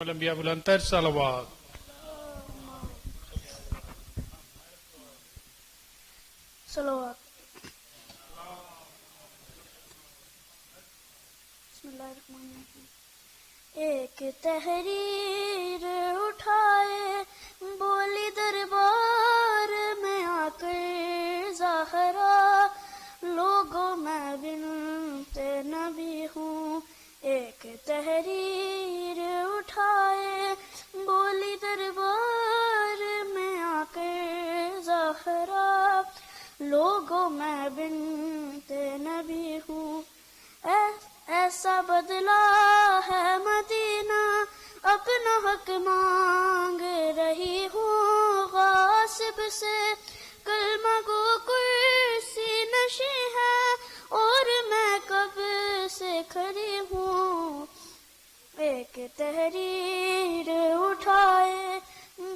الانبیاء بلندتر صلوات. صلوات. بسم اللہ الرحمن الرحیم. ایک تحریر اٹھائے بولی دربار میں آ کر زہرا، لوگوں میں بنت نبی ہوں. ایک تحریر اٹھائے بولی دربار میں آ کر زہرا، لوگوں میں بنت نبی ہوں. ایسا بدلا ہے مدینہ، اپنا حق مانگ رہی ہوں. غاصب سے کلمہ گو کرسی نشیں ہے، اور میں کب سے کھڑی ہوں. ایک تحریر اٹھائے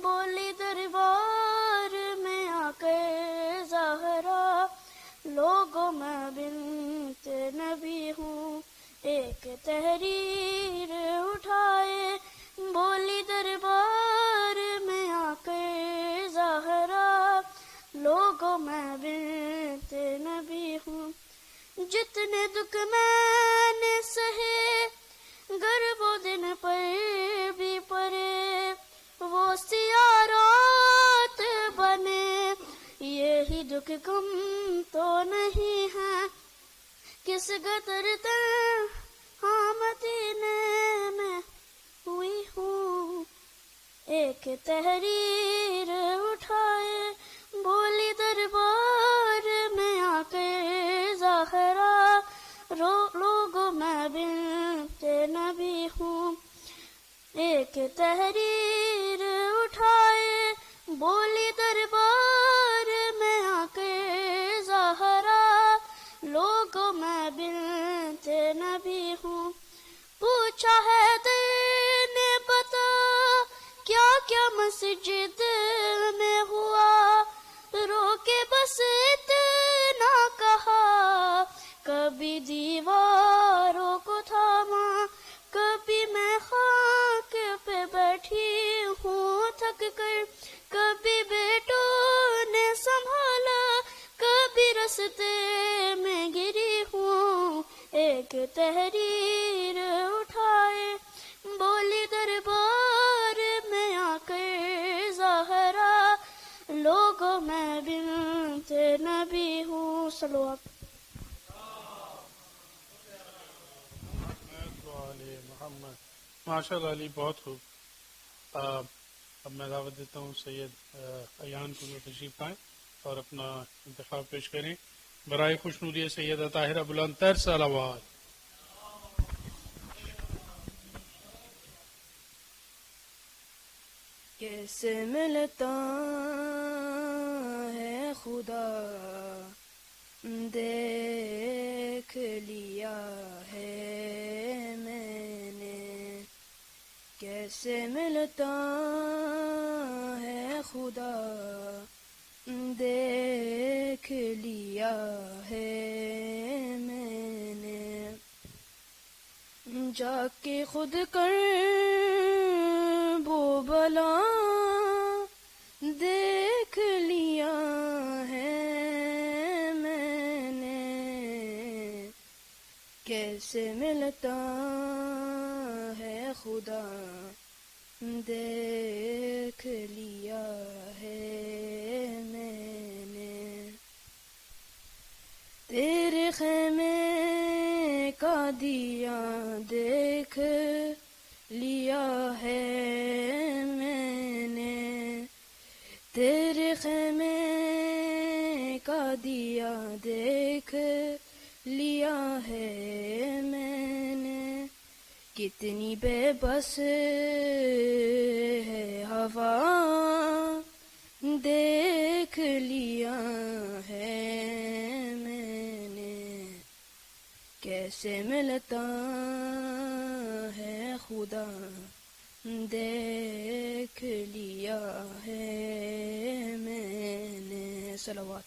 بولی دربار میں آ کر زہرا، لوگوں میں بنت نبی ہوں. ایک تحریر اٹھائے بولی دربار میں آ کر زہرا، لوگوں میں بنت نبی ہوں. جتنے دکھ میں نے سہے گر وہ دن پر بھی پڑے، وہ سیاہ رات بنے، یہی دکھ کم تو نہیں ہے. کس قدر تنہا مدینے میں ہوئی ہوں. ایک تحریر اٹھائے بولی دربار میں آ کر زہرا، لوگوں میں بنت نبی ہوں. ایک تحریر اٹھائے بولی دربار میں آ کر زہرا، لوگوں میں بنت نبی ہوں. پوچھا ہے دل نے بتا کیا کیا مسجد میں ہوا، رو کے بس اتنا کہا، کبھی دیواروں کو تھاما، کبھی میں خاک پہ بیٹھی ہوں تھک کر، کبھی بیٹوں نے سنبھالا، کبھی رستے میں گری ہوں. ایک تحریر اٹھائے بولی دربار میں آ کر زہرا، لوگوں میں بنت نبی ہوں. صلوات. محمد. ماشاء اللہ علی، بہت خوب. اب میں دعوت دیتا ہوں سید ایان کو جو تشریف لائیں اور اپنا انتخاب پیش کریں. برائے خوشنودی سیدہ طاہرہ بلندتر صلوات. کیسے ملتا ہے خدا، دیکھ لیا ہے میں نے. کیسے ملتا ہے خدا، دیکھ لیا ہے میں نے. جا کے خود کر وہ بلا دیکھ لیا ہے میں نے. کیسے ملتا ہے خدا، دیکھ لیا ہے میں نے. تیرے خیمے کا دیا دیکھ لیا ہے میں نے. تیرے خیمے کا دیا دیکھ لیا ہے میں نے. کتنی بے بس ہے ہوا، دیکھ لیا ہے میں نے. کیسے ملتا ہے خدا، دیکھ لیا ہے میں نے. صلوات.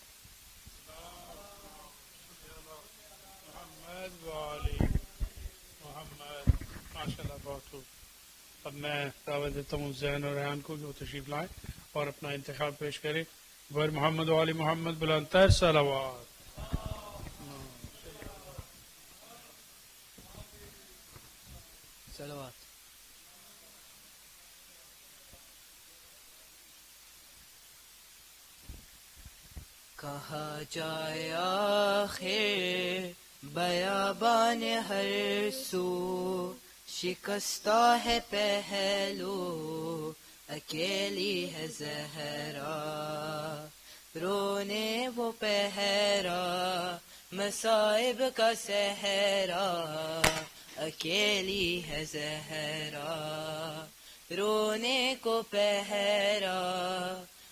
محمد وعلی محمد. ماشاء اللہ، بہت خوب. اب میں دعوت دیتا ہوں زین اور ریحان کو کہ وہ تشریف لائیں اور اپنا انتخاب پیش کریں. بر محمد و علی محمد بلند تر صلوات. صلوات. کہا جائے آخر بیابان ہر سو، شکستہ ہے پہلو اکیلی ہے زہرا، رونے وہ پہرا مصائب کا صحرا، اکیلی ہے زہرا، رونے کو پہرا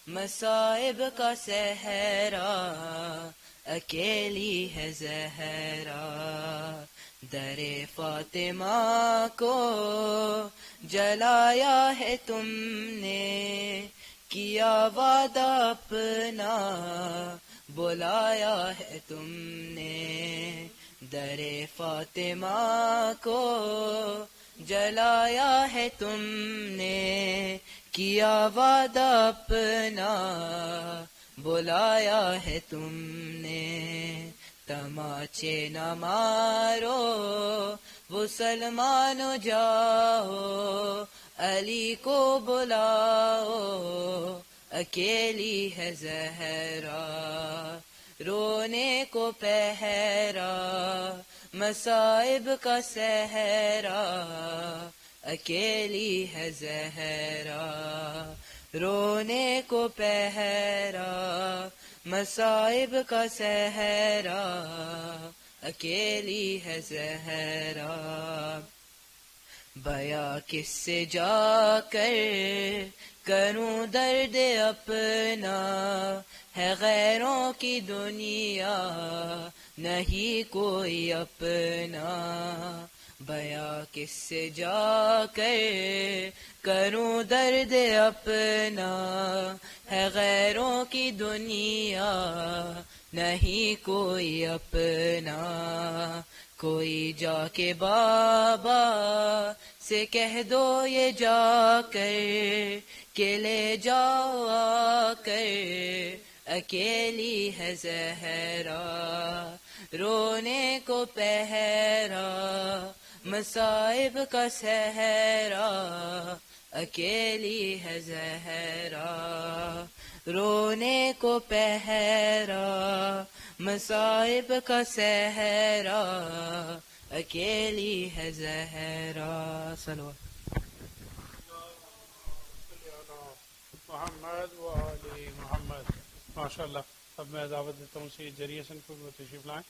مصائب کا صحرا، اکیلی ہے زہرا. در فاطمہ کو جلایا ہے تم نے، کیا وعدہ اپنا بلایا ہے تم نے. در فاطمہ کو جلایا ہے تم نے، کیا وعدہ اپنا بلایا ہے تم نے. تماچے نہ مارو وہ سلمان جاؤ، علی کو بلاؤ، اکیلی ہے زہرا، رونے کو پہرا مصائب کا صحرا، اکیلی ہے زہرا، رونے کو پہرا مصائب کا صحرا، اکیلی ہے زہرا. بیا کس سے جا کر کروں درد اپنا، ہے غیروں کی دنیا نہیں کوئی اپنا. بیا کس سے جا کر کروں درد اپنا، ہے غیروں کی دنیا نہیں کوئی اپنا. کوئی جا کے بابا سے کہہ دو یہ جا کر کہ لے جاؤ آ کر، اکیلی ہے زہرا، رونے کو پہرا مصائب کا صحرا، اکیلی ہے زہرا، رونے کو پہرا مصائب کا صحرا، اکیلی ہے زہرا. صلوات. محمد و علی محمد. ماشاء اللہ. اب میں دعوت دیتا ہوں سید جری حسن کو وہ تشریف لائیں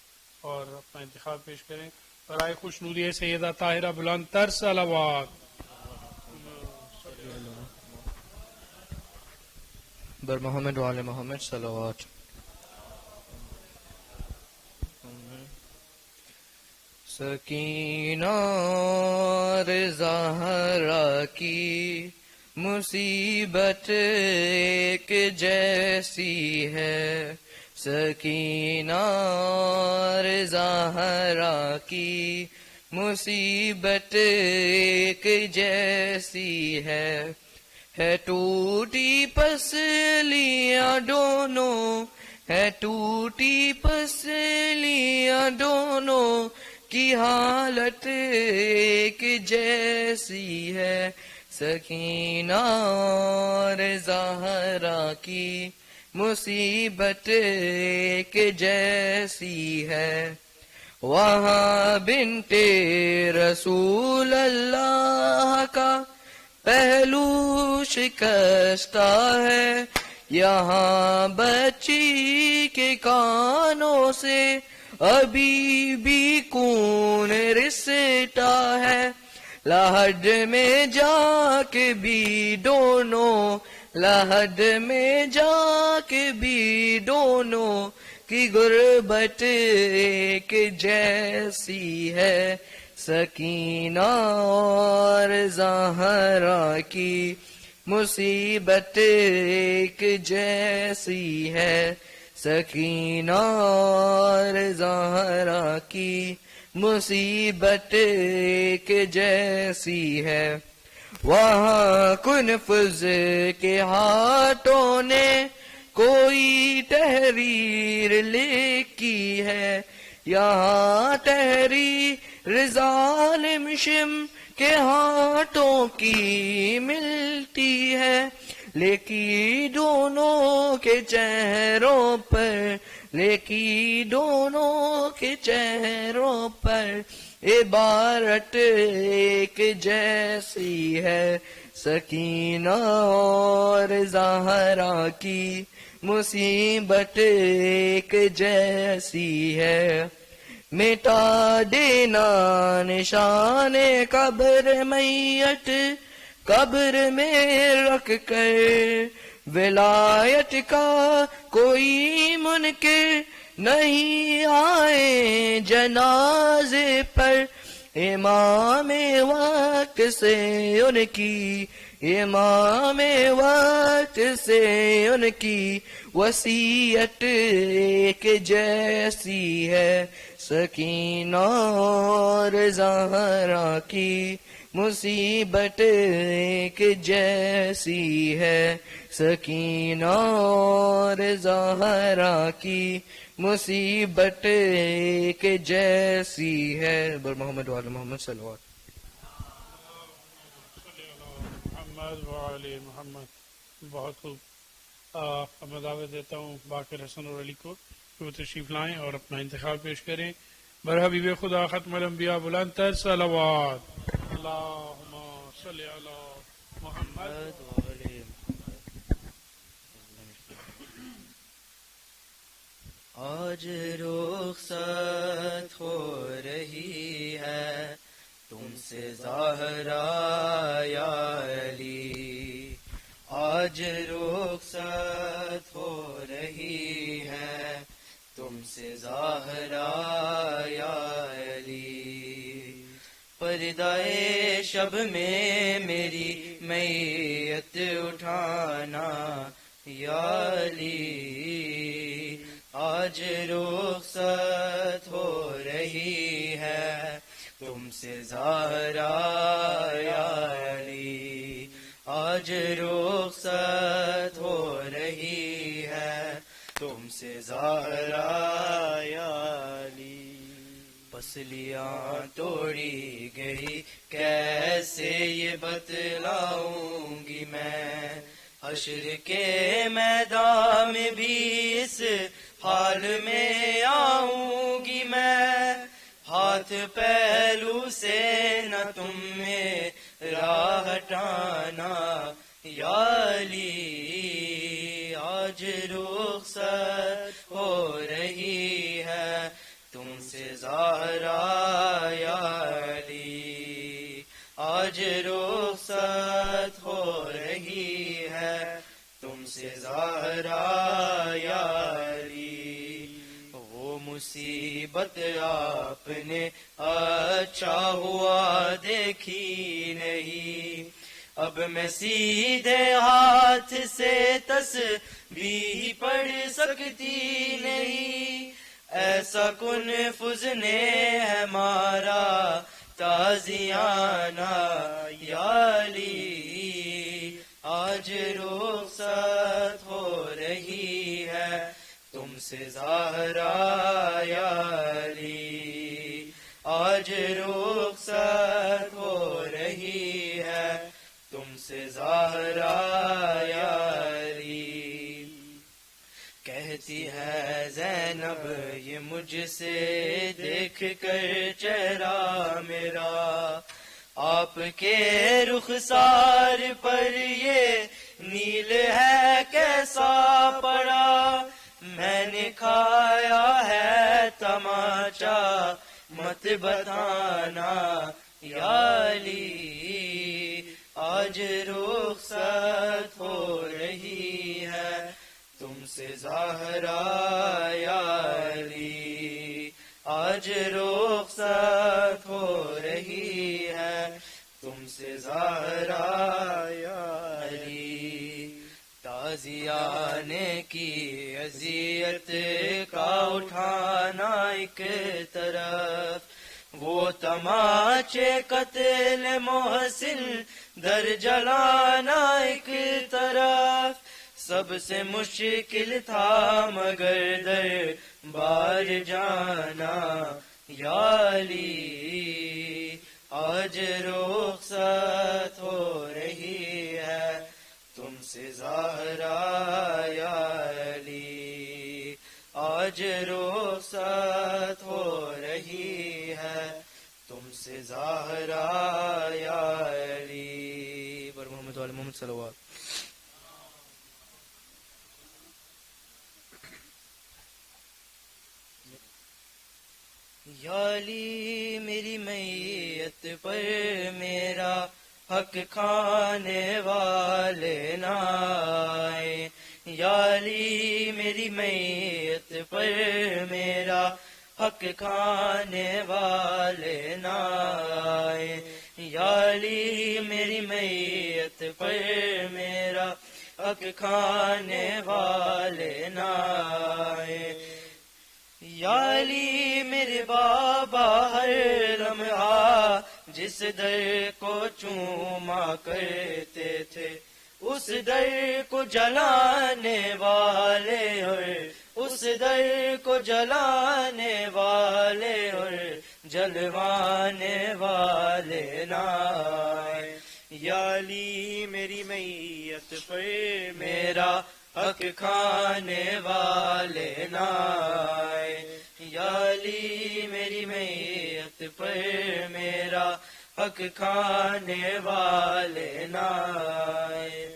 اور اپنا انتخاب پیش کریں. برائے خوش نوری سیدہ طاہرہ بلند تر صلوات. بر محمد و آل محمد صلوات. سکینہ اور زہرا کی مصیبت ایک جیسی ہے، سکینہ اور زہرا کی مصیبت ایک جیسی ہے ٹوٹی پسلیاں دونوں، ہے ٹوٹی پسلیاں دونوں کی حالت ایک جیسی ہے، سکینہ اور زہرا کی مصیبت ایک جیسی ہے. وہاں بنت رسول اللہ کا پہلو شکستہ ہے، یہاں بچی کے کانوں سے ابھی بھی خون رستا ہے، لحد میں جا کے بھی دونوں، لحد میں جا کے بھی دونوں کی غربت ایک جیسی ہے، سکینہ اور زہرا کی مصیبت ایک جیسی ہے، سکینہ اور زہرا کی مصیبت ایک جیسی ہے. وہاں کنفذ کے ہاتھوں نے کوئی تحریر لکھی ہے، یہاں تحریر ظالم شم کے ہاتھوں کی ملتی ہے، لیکن دونوں کے چہروں پر، لیکن دونوں کے چہروں پر عبارت ایک جیسی ہے، سکینہ اور زہرا کی مصیبت ایک جیسی ہے، مٹا دینا نشان قبر میت قبر میں رکھ کر، ولایت کا کوئی منکر نہیں آئے جنازے پر، امام وقت سے ان کی، امام وقت سے ان کی وصیت ایک جیسی ہے، سکینہ اور زہرا کی مصیبت ایک جیسی ہے، سکینہ اور زہرا کی مصیبت ایک جیسی ہے۔ بر محمد وعلی محمد صلی اللہ علیہ وسلم۔ محمد وعلی محمد، بہت خوب۔ میں دعوت دیتا ہوں باقر حسن اور علی کو کہ وہ تشریف لائیں اور اپنا انتخاب پیش کریں۔ برحبیب خدا ختم الانبیاء بلند تر صلوات، اللہم صلی علی محمد۔ آج رخصت ہو رہی ہے تم سے زہرا یا علی، آج رخصت ہو رہی ہے تم سے زہرا یا علی، پردائے شب میں میری میت اٹھانا یا علی، آج رخصت ہو رہی ہے تم سے زہرا یا علی، آج رخصت ہو رہی ہے تم سے زہرا یا علی، پسلیاں توڑی گئی کیسے یہ بتلاؤں گی میں، حشر کے میدان میں بھی اس حال میں آؤں گی میں، ہاتھ پہلو سے نہ تم میرا ہٹانا یا علی، آج رخصت ہو رہی ہے تم سے زہرا یا علی، آج رخصت ہو رہی ہے تم سے زہرا یا علی، وہ مصیبت آپ نے اچھا ہوا دیکھی نہیں، اب میں سیدھے ہاتھ سے تسبیح پڑھ سکتی نہیں، ایسا کنفذ نے ہے مارا تازیانہ یا علی، آج رخصت ہو رہی ہے تم سے زہرا یا علی، آج رخصت ہو رہی ہے تم سے زہرا یا علی، کہتی ہے زینب یہ مجھ سے دیکھ کر چہرہ میرا، آپ کے رخسار پر یہ نیل ہے کیسا پڑا، میں نے کھایا ہے تماچا مت بتانا یا علی، آج رخصت ہو رہی ہے تم سے زہرا یا علی، آج رخصت ہو رہی ہے تم سے زہرا یا علی، تازیانے کی اذیت کا اٹھانا ایک طرف، وہ تماچے قتل محسن در جلانا ایک طرف سب سے مشکل تھا مگر در بار جانا یا علی آج رخصت ہو رہی ہے تم سے زہرا یا علی آج رخصت ہو رہی ہے تم سے زہرا یا علی بر محمد علی محمد صلی اللہ علیہ وسلم یا علی میری میت پر میرا حق کھانے والے نہ آئے یا علی میری میت پر میرا حق کھانے والے نہ آئے یا علی میری میت پر میرا حق کھانے والے نہ آئے یا علی میرے بابا ہر لمحہ جس در کو چوما کرتے تھے اس در کو جلانے والے اور اس در کو جلانے والے اور جلوانے والے نہ آئے یا علی میری میت پر میرا حق کھانے والے نہ آئے یا علی میری میت پر میرا حق کھانے والے نہ آئے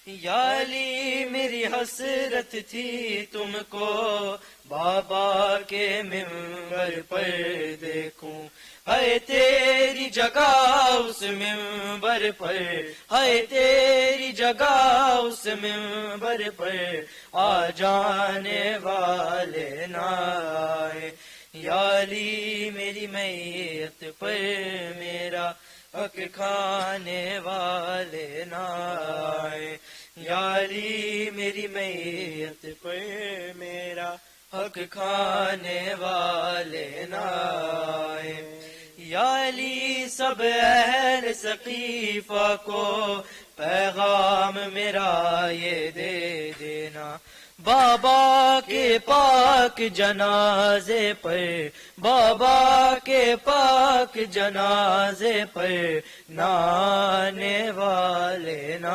یا علی میری حسرت تھی تم کو بابا کے منبر پر دیکھوں ہے تیری جگہ اس منبر پر ہے تیری جگہ اس منبر پر آ جانے والے نہ آئے یا علی میری میت پر میرا حق کھانے والے نہ آئے یا علی میری میت پر میرا حق کھانے والے نہ آئے یا علی سب اہل ثقیفہ کو پیغام میرا یہ دے دینا بابا کے پاک جنازے پر بابا کے پاک جنازے پر نہ آنے والے نہ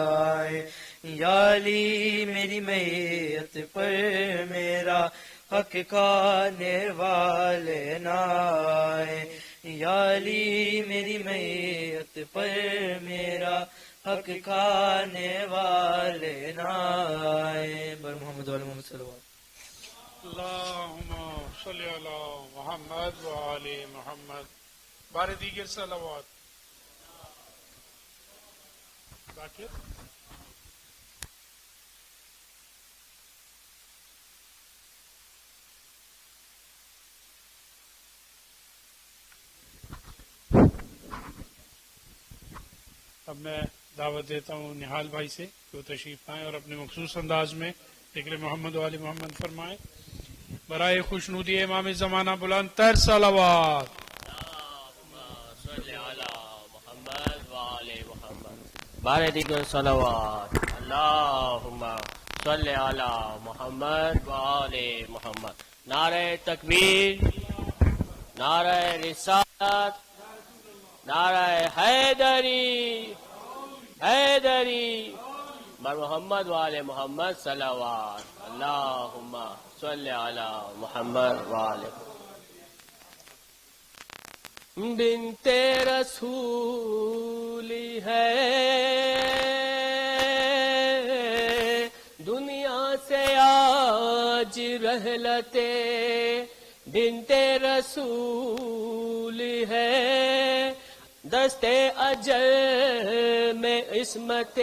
آئے یا علی میری میت پر میرا حق کھانے والے نہ آئے یا علی میری میت پر میرا حق کھانے والے نہ آئے بر محمد علی محمد صلی اللہ علیہ وسلم اللہم صلی علی محمد و آل محمد بار دیگر صلوات ذاکر اب میں دعوت دیتا ہوں نہال بھائی سے کہ وہ تشریف لائیں اور اپنے مخصوص انداز میں ذکر محمد و آل محمد فرمائیں برائے خوشنودی امام زمانہ بلند تر صلوات صلی علی محمد و آل محمد بارے دیگر صلوات اللہم صلی علی محمد و آل محمد نعرہ تکبیر نعرہ رسالت نعرہ حیدری حیدری بر محمد و آل محمد صلوات اللہم صلی علی محمد و آل بنت رسولی ہے دنیا سے آج رحلتے بنت رسول ہے دستے اجل میں عصمت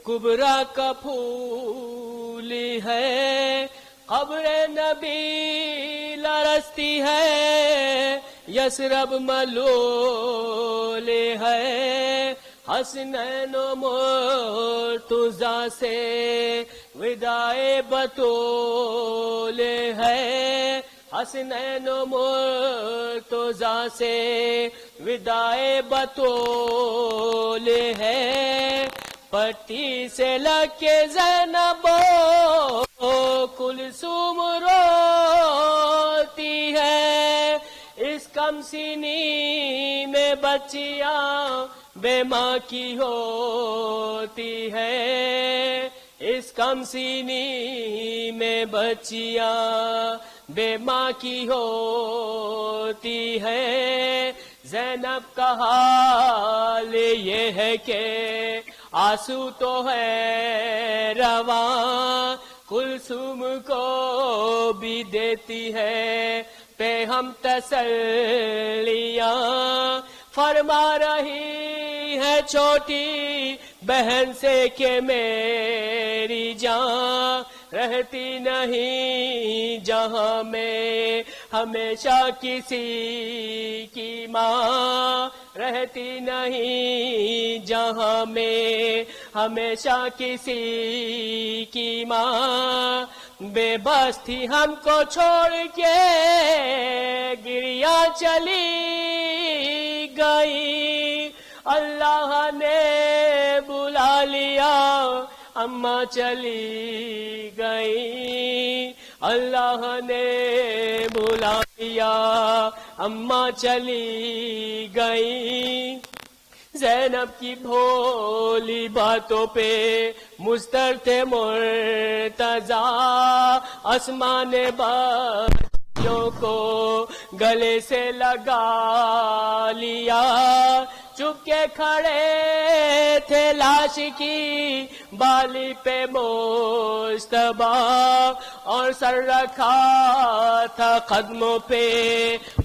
کبریٰ کا پھول ہے قبر نبی لرزتی ہے یثرب ملول ہے حسنین و مرتضیٰ سے وداع بطول ہے حسنین و مرتضیٰ سے ودائے بطول ہے پٹی سے لگ کے زینب کلثوم روتی ہے اس کم سینی میں بچیاں بے ماں کی ہوتی ہے اس کم سینی میں بچیاں بے ماں کی ہوتی ہے زینب کا حال یہ ہے کہ آنسو تو ہے رواں کلثوم کو بھی دیتی ہے پہ ہم تسلیاں فرما رہی ہے چھوٹی بہن سے کہ میری جان رہتی نہیں جہاں میں ہمیشہ کسی کی ماں رہتی نہیں جہاں میں ہمیشہ کسی کی ماں بے بس تھی ہم کو چھوڑ کے گریاں چلی گئی اللہ نے بلا لیا اماں چلی گئی اللہ نے بلا لیا اماں چلی گئی زینب کی بھولی باتوں پہ مضطر تھے مرتضی آسمان بچوں کو گلے سے لگا لیا چپ کے کھڑے تھے لاش کی بالی پہ مشتبہ اور سر رکھا تھا قدموں پہ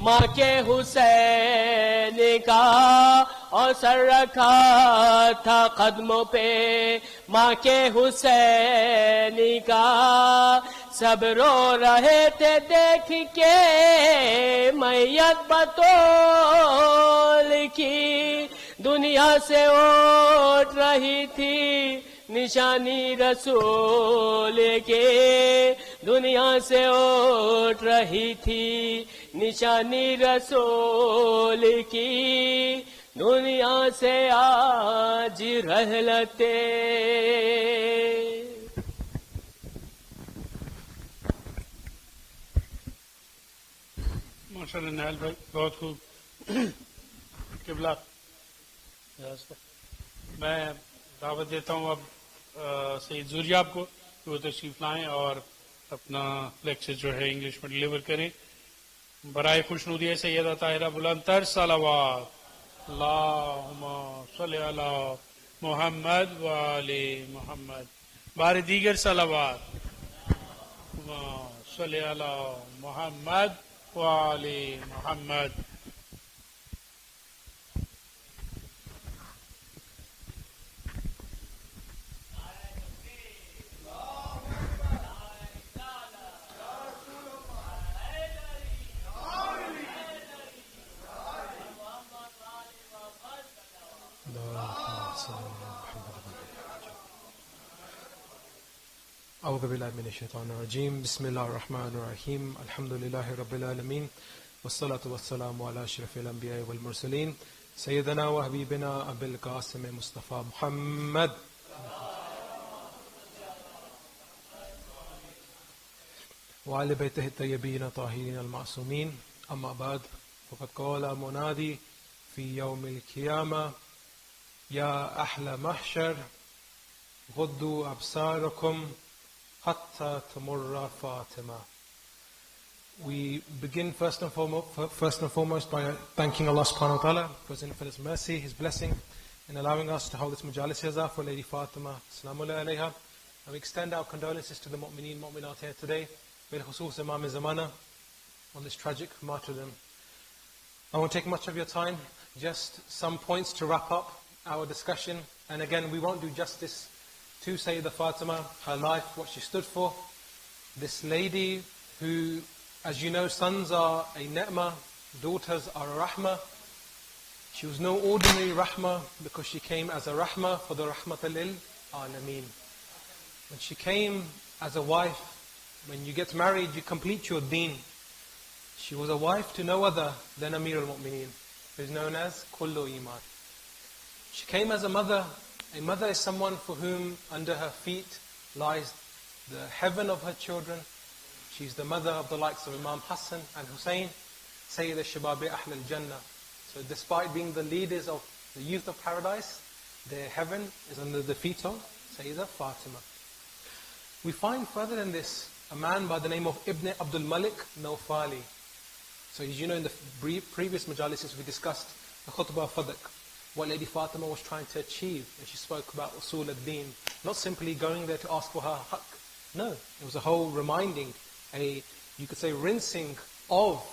ماں کے حسین کا اور سر رکھا تھا قدموں پہ ماں کے حسین کا سب رو رہے تھے دیکھ کے میت بطول کی دنیا سے اٹھ رہی تھی نشانی رسول کے دنیا سے اٹھ رہی تھی نشانی رسول کی دنیا سے آج رحلتے ماشاءاللہ نائل بھائی بہت خوب قبلہ میں دعوت دیتا ہوں اب سید زریاب کو کہ وہ تشریف لائیں اور اپنا لیکچر جو ہے انگلش میں ڈلیور کریں برائے خوشنودی سیدہ طاہرہ بلند تر صلوات اللہم صلی علی محمد و آل محمد بار دیگر صلوات صلی علی محمد و آل محمد اعوذ باللہ من الشیطان الرجیم بسم اللہ الرحمن الرحیم الحمد للہ رب العالمین والصلاة والسلام علی اشرف الانبیاء والمرسلین سیدنا و حبیبنا ابی القاسم مصطفیٰ محمد وعلى بيته الطيبين الطاهرين المعصومين أما بعد فقد قال منادي في يوم القيامة يا أهل محشر غضوا أبصاركم حتى تمر فاطمة. We begin first and foremost by thanking Allah subhanahu wa ta'ala for His mercy, His blessing in allowing us to hold this majalis here for Lady Fatima Salamu alayha. And we extend our condolences to the mu'mineen, mu'minat here today, bil khusus Imam Zamana, on this tragic martyrdom. I won't take much of your time, just some points to wrap up our discussion. And again, we won't do justice to Sayyidah Fatima, her life, what she stood for. This lady who, as you know, sons are a ni'mah, daughters are a rahmah. She was no ordinary rahmah because she came as a rahmah for the rahmatal lil alameen. When she came as a wife, when you get married, you complete your deen. She was a wife to no other than Amir al-Mu'mineen. who's known as Kullu Iman. She came as a mother. A mother is someone for whom under her feet lies the heaven of her children. She's the mother of the likes of Imam Hassan and Hussein, Sayyid al-Shababi Ahl al-Jannah. So despite being the leaders of the youth of paradise, their heaven is under the feet of Sayyidah Fatima. We find further than this, a man by the name of Ibn Abdul Malik Nawfali. So as you know, in the previous majalises we discussed the khutbah Fadak, what Lady Fatima was trying to achieve, and she spoke about usul ad-din, not simply going there to ask for her haqq. No, it was a whole reminding, you could say rinsing of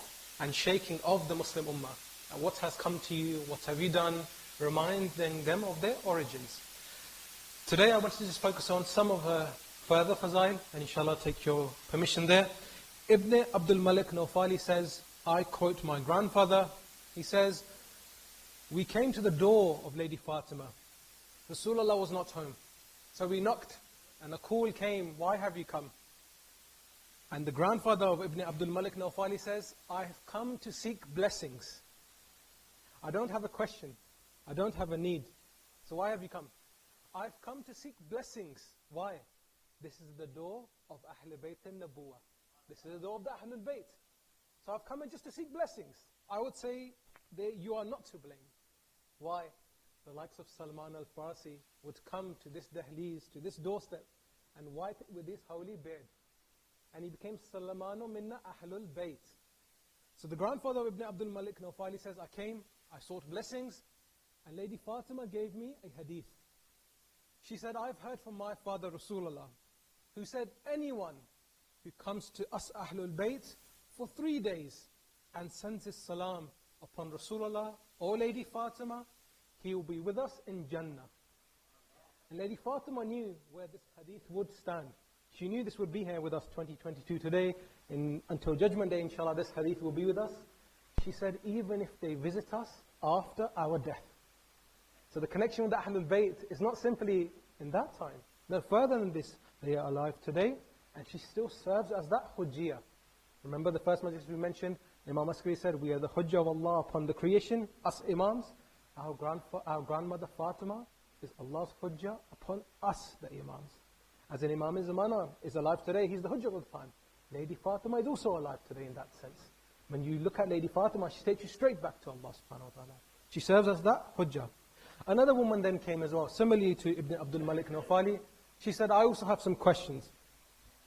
and shaking of the Muslim Ummah. What has come to you, what have you done, reminding them of their origins. Today I wanted to just focus on some of her further fazail, and inshallah take your permission there. Ibn Abdul Malik Nawfali says, I quote my grandfather, he says, we came to the door of Lady Fatima. Rasulullah was not home. So we knocked, and a call came, why have you come? And the grandfather of Ibn Abdul Malik Nawfali says, I have come to seek blessings. I don't have a question. I don't have a need. So why have you come? I've come to seek blessings. Why? This is the door of Ahl Bayt al-Nabuwah. This is the door of the Ahlul Bayt. So I've come in just to seek blessings. I would say you are not to blame. Why? The likes of Salman al-Farsi would come to this dahliz, to this doorstep, and wipe it with his holy beard. And he became Salamanu minna Ahlul Bayt. So the grandfather of Ibn Abdul Malik Nawfali says, I came, I sought blessings, and Lady Fatima gave me a hadith. She said, I've heard from my father Rasulullah, who said, anyone who comes to us Ahlul Bayt for 3 days and sends his salam upon Rasulullah or Lady Fatima, he will be with us in Jannah. And Lady Fatima knew where this hadith would stand. She knew this would be here with us 2022 today. Until Judgment Day, inshallah, this hadith will be with us. She said, even if they visit us after our death. So the connection with the Ahlul Bayt is not simply in that time. No, further than this, they are alive today, and she still serves as that hujjiyah. Remember the first majlis we mentioned, Imam Askari said, we are the hujjah of Allah upon the creation, us imams. Our grandmother Fatima is Allah's hujjah upon us, the imams. As an Imam Zamana is alive today, he's the hujjah of the time. Lady Fatima is also alive today in that sense. When you look at Lady Fatima, she takes you straight back to Allah subhanahu wa ta'ala. She serves as that hujjah. Another woman then came as well, similarly to Ibn Abdul Malik Nawfali. She said, I also have some questions.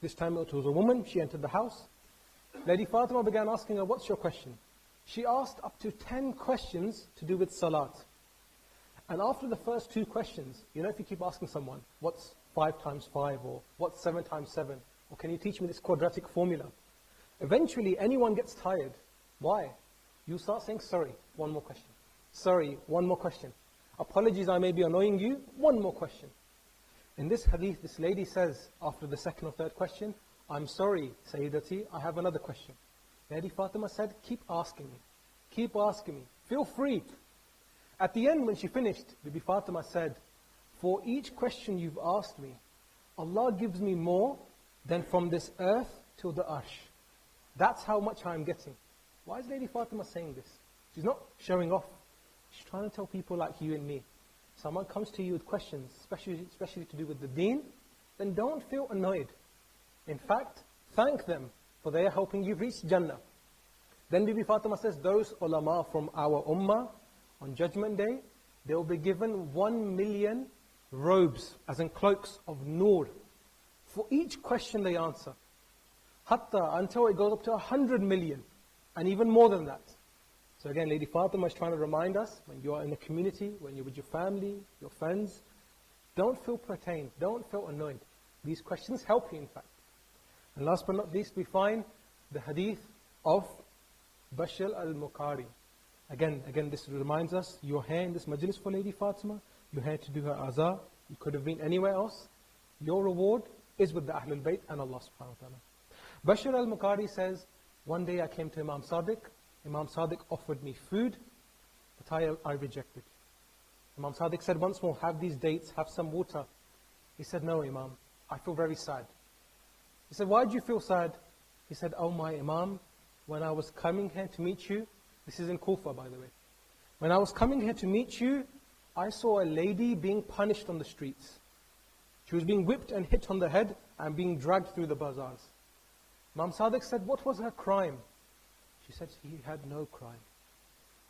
This time it was a woman, she entered the house. Lady Fatima began asking her, what's your question? She asked up to 10 questions to do with salat. And after the first 2 questions, you know, if you keep asking someone, what's 5 times 5, or what's 7 times 7, or can you teach me this quadratic formula? Eventually, anyone gets tired. Why? You start saying, sorry, one more question. Sorry, one more question. Apologies, I may be annoying you, one more question. In this hadith, this lady says, after the second or third question, I'm sorry, Sayyidati, I have another question. Lady Fatima said, keep asking me. Keep asking me. Feel free. At the end, when she finished, Bibi Fatima said, for each question you've asked me, Allah gives me more than from this earth till the arsh. That's how much I'm getting. Why is Lady Fatima saying this? She's not showing off. She's trying to tell people like you and me. Someone comes to you with questions, especially to do with the deen, then don't feel annoyed. In fact, thank them for they are helping you reach Jannah. Then Bibi Fatima says, those ulama from our ummah, on Judgment Day, they will be given 1 million robes, as in cloaks of nur, for each question they answer. Hatta, until it goes up to 100 million, and even more than that. So again, Lady Fatima is trying to remind us, when you are in a community, when you're with your family, your friends, don't feel pertained, don't feel annoyed. These questions help you, in fact. And last but not least, we find the hadith of Bashir al-Muqari. Again, this reminds us, you're here in this majlis for Lady Fatima, you're here to do her azar, you could have been anywhere else. Your reward is with the Ahlul Bayt and Allah subhanahu wa ta'ala. Bashir al-Muqari says, one day I came to Imam Sadiq. Imam Sadiq offered me food, but I rejected. Imam Sadiq said once more, have these dates, have some water. He said, no Imam, I feel very sad. He said, why do you feel sad? He said, oh my Imam, when I was coming here to meet you, this is in Kufa by the way, When I was coming here to meet you, I saw a lady being punished on the streets. She was being whipped and hit on the head and being dragged through the bazaars. Imam Sadiq said, what was her crime? She said she had no crime.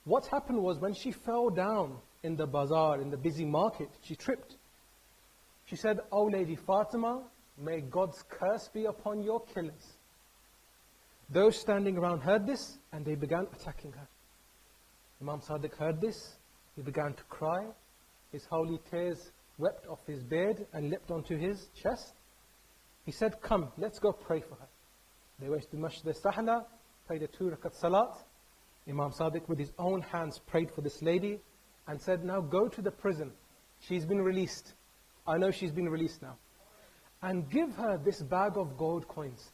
What happened was when she fell down in the bazaar, in the busy market, she tripped. She said, "O Lady Fatima, may God's curse be upon your killers." Those standing around heard this and they began attacking her. Imam Sadiq heard this, he began to cry. His holy tears wept off his beard and leapt onto his chest. He said, "Come, let's go pray for her." They went to Masjid al-Sahla, prayed a 2 rakat salat. Imam Sadiq with his own hands prayed for this lady and said, "Now go to the prison. She's been released. I know she's been released now. And give her this bag of gold coins."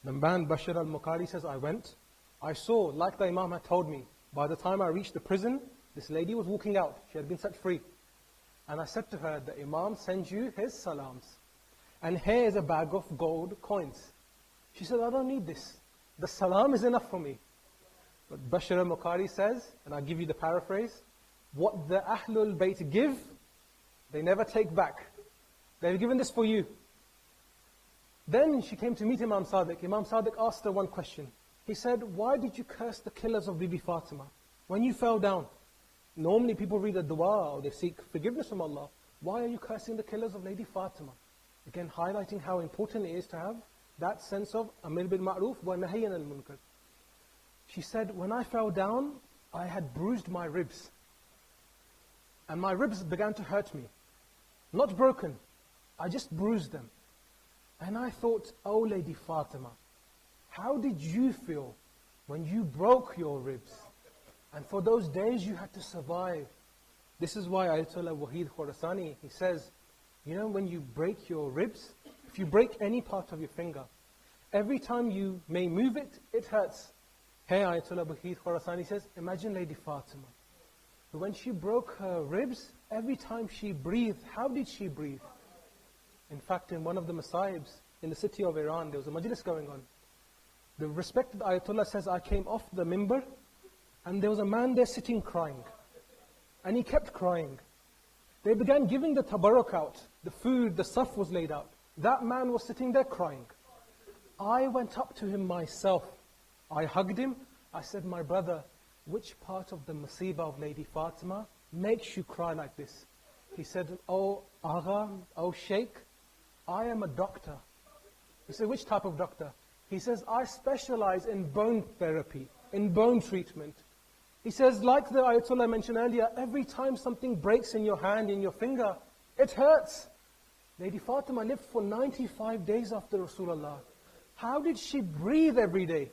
The man Bashir al-Muqari says, "I went. I saw, like the Imam had told me, by the time I reached the prison, this lady was walking out. She had been set free. And I said to her, the Imam sends you his salams. And here is a bag of gold coins." She said, "I don't need this. The salam is enough for me." But Bashir al-Muqari says, and I'll give you the paraphrase, what the Ahlul Bayt give, they never take back. They've given this for you. Then she came to meet Imam Sadiq. Imam Sadiq asked her one question. He said, "Why did you curse the killers of Bibi Fatima? When you fell down, normally people read a dua or they seek forgiveness from Allah. Why are you cursing the killers of Lady Fatima?" Again, highlighting how important it is to have that sense of Amir bil Ma'ruf wa Nahyan al Munkar. She said, "When I fell down, I had bruised my ribs. And my ribs began to hurt me. Not broken, I just bruised them. And I thought, oh Lady Fatima, how did you feel when you broke your ribs? And for those days you had to survive." This is why Ayatollah Wahid Khorasani, he says, you know, when you break your ribs, if you break any part of your finger, every time you may move it, it hurts. Here Ayatollah Wahid Khorasani says, imagine Lady Fatima, who when she broke her ribs, every time she breathed, how did she breathe? In fact, in one of the masahibs in the city of Iran, there was a majlis going on. The respected Ayatollah says, I came off the mimbar, and there was a man there sitting crying. And he kept crying. They began giving the tabarruk out. The food, the saf was laid out. That man was sitting there crying. I went up to him myself. I hugged him. I said, "My brother, which part of the musibah of Lady Fatima makes you cry like this?" He said, "Oh Agha, oh Sheikh, I am a doctor." He said, "Which type of doctor?" He says, "I specialize in bone therapy, in bone treatment." He says, like the Ayatollah mentioned earlier, every time something breaks in your hand, in your finger, it hurts. Lady Fatima lived for 95 days after Rasulullah. How did she breathe every day?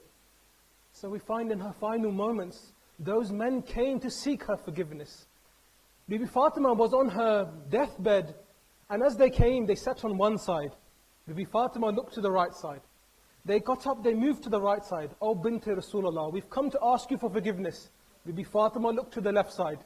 So we find in her final moments, those men came to seek her forgiveness. Bibi Fatima was on her deathbed, and as they came, they sat on one side. Bibi Fatima looked to the right side. They got up, they moved to the right side. "Oh Binti Rasulullah, we've come to ask you for forgiveness." Bibi Fatima looked to the left side.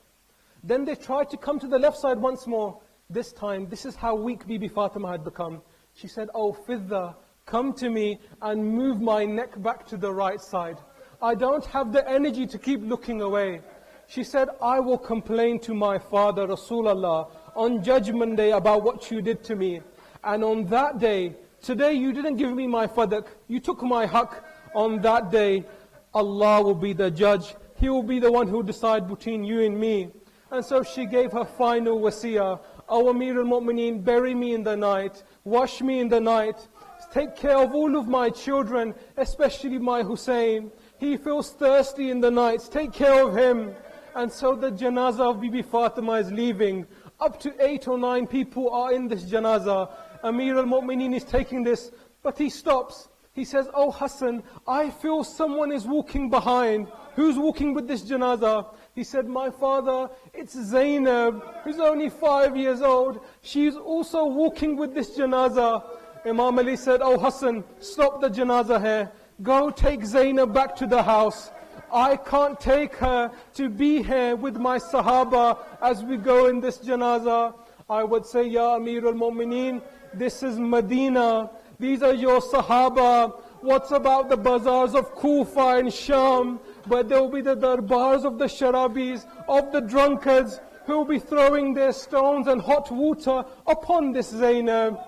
Then they tried to come to the left side once more. This time, this is how weak Bibi Fatima had become. She said, "Oh Fidda, come to me and move my neck back to the right side. I don't have the energy to keep looking away." She said, "I will complain to my father Rasulullah on Judgment Day about what you did to me. And on that day, today you didn't give me my fadak, you took my haqq. On that day, Allah will be the judge. He will be the one who will decide between you and me." And so she gave her final wasiyah. "O Amir al-Mu'mineen, bury me in the night, wash me in the night, take care of all of my children, especially my Hussein. He feels thirsty in the nights, take care of him." And so the janazah of Bibi Fatima is leaving. Up to 8 or 9 people are in this janazah. Amir al-Mu'mineen is taking this, but he stops. He says, "Oh Hassan, I feel someone is walking behind." "Who's walking with this janazah?" He said, "My father, it's Zainab, who's only 5 years old. She's also walking with this janazah." Imam Ali said, "Oh Hassan, stop the janazah here. Go take Zainab back to the house. I can't take her to be here with my Sahaba as we go in this janazah." I would say, "Ya Amir al-Mu'mineen, this is Medina. These are your Sahaba. What about the bazaars of Kufa and Sham? but there will be the darbars of the sharabis, of the drunkards, who will be throwing their stones and hot water upon this Zainab.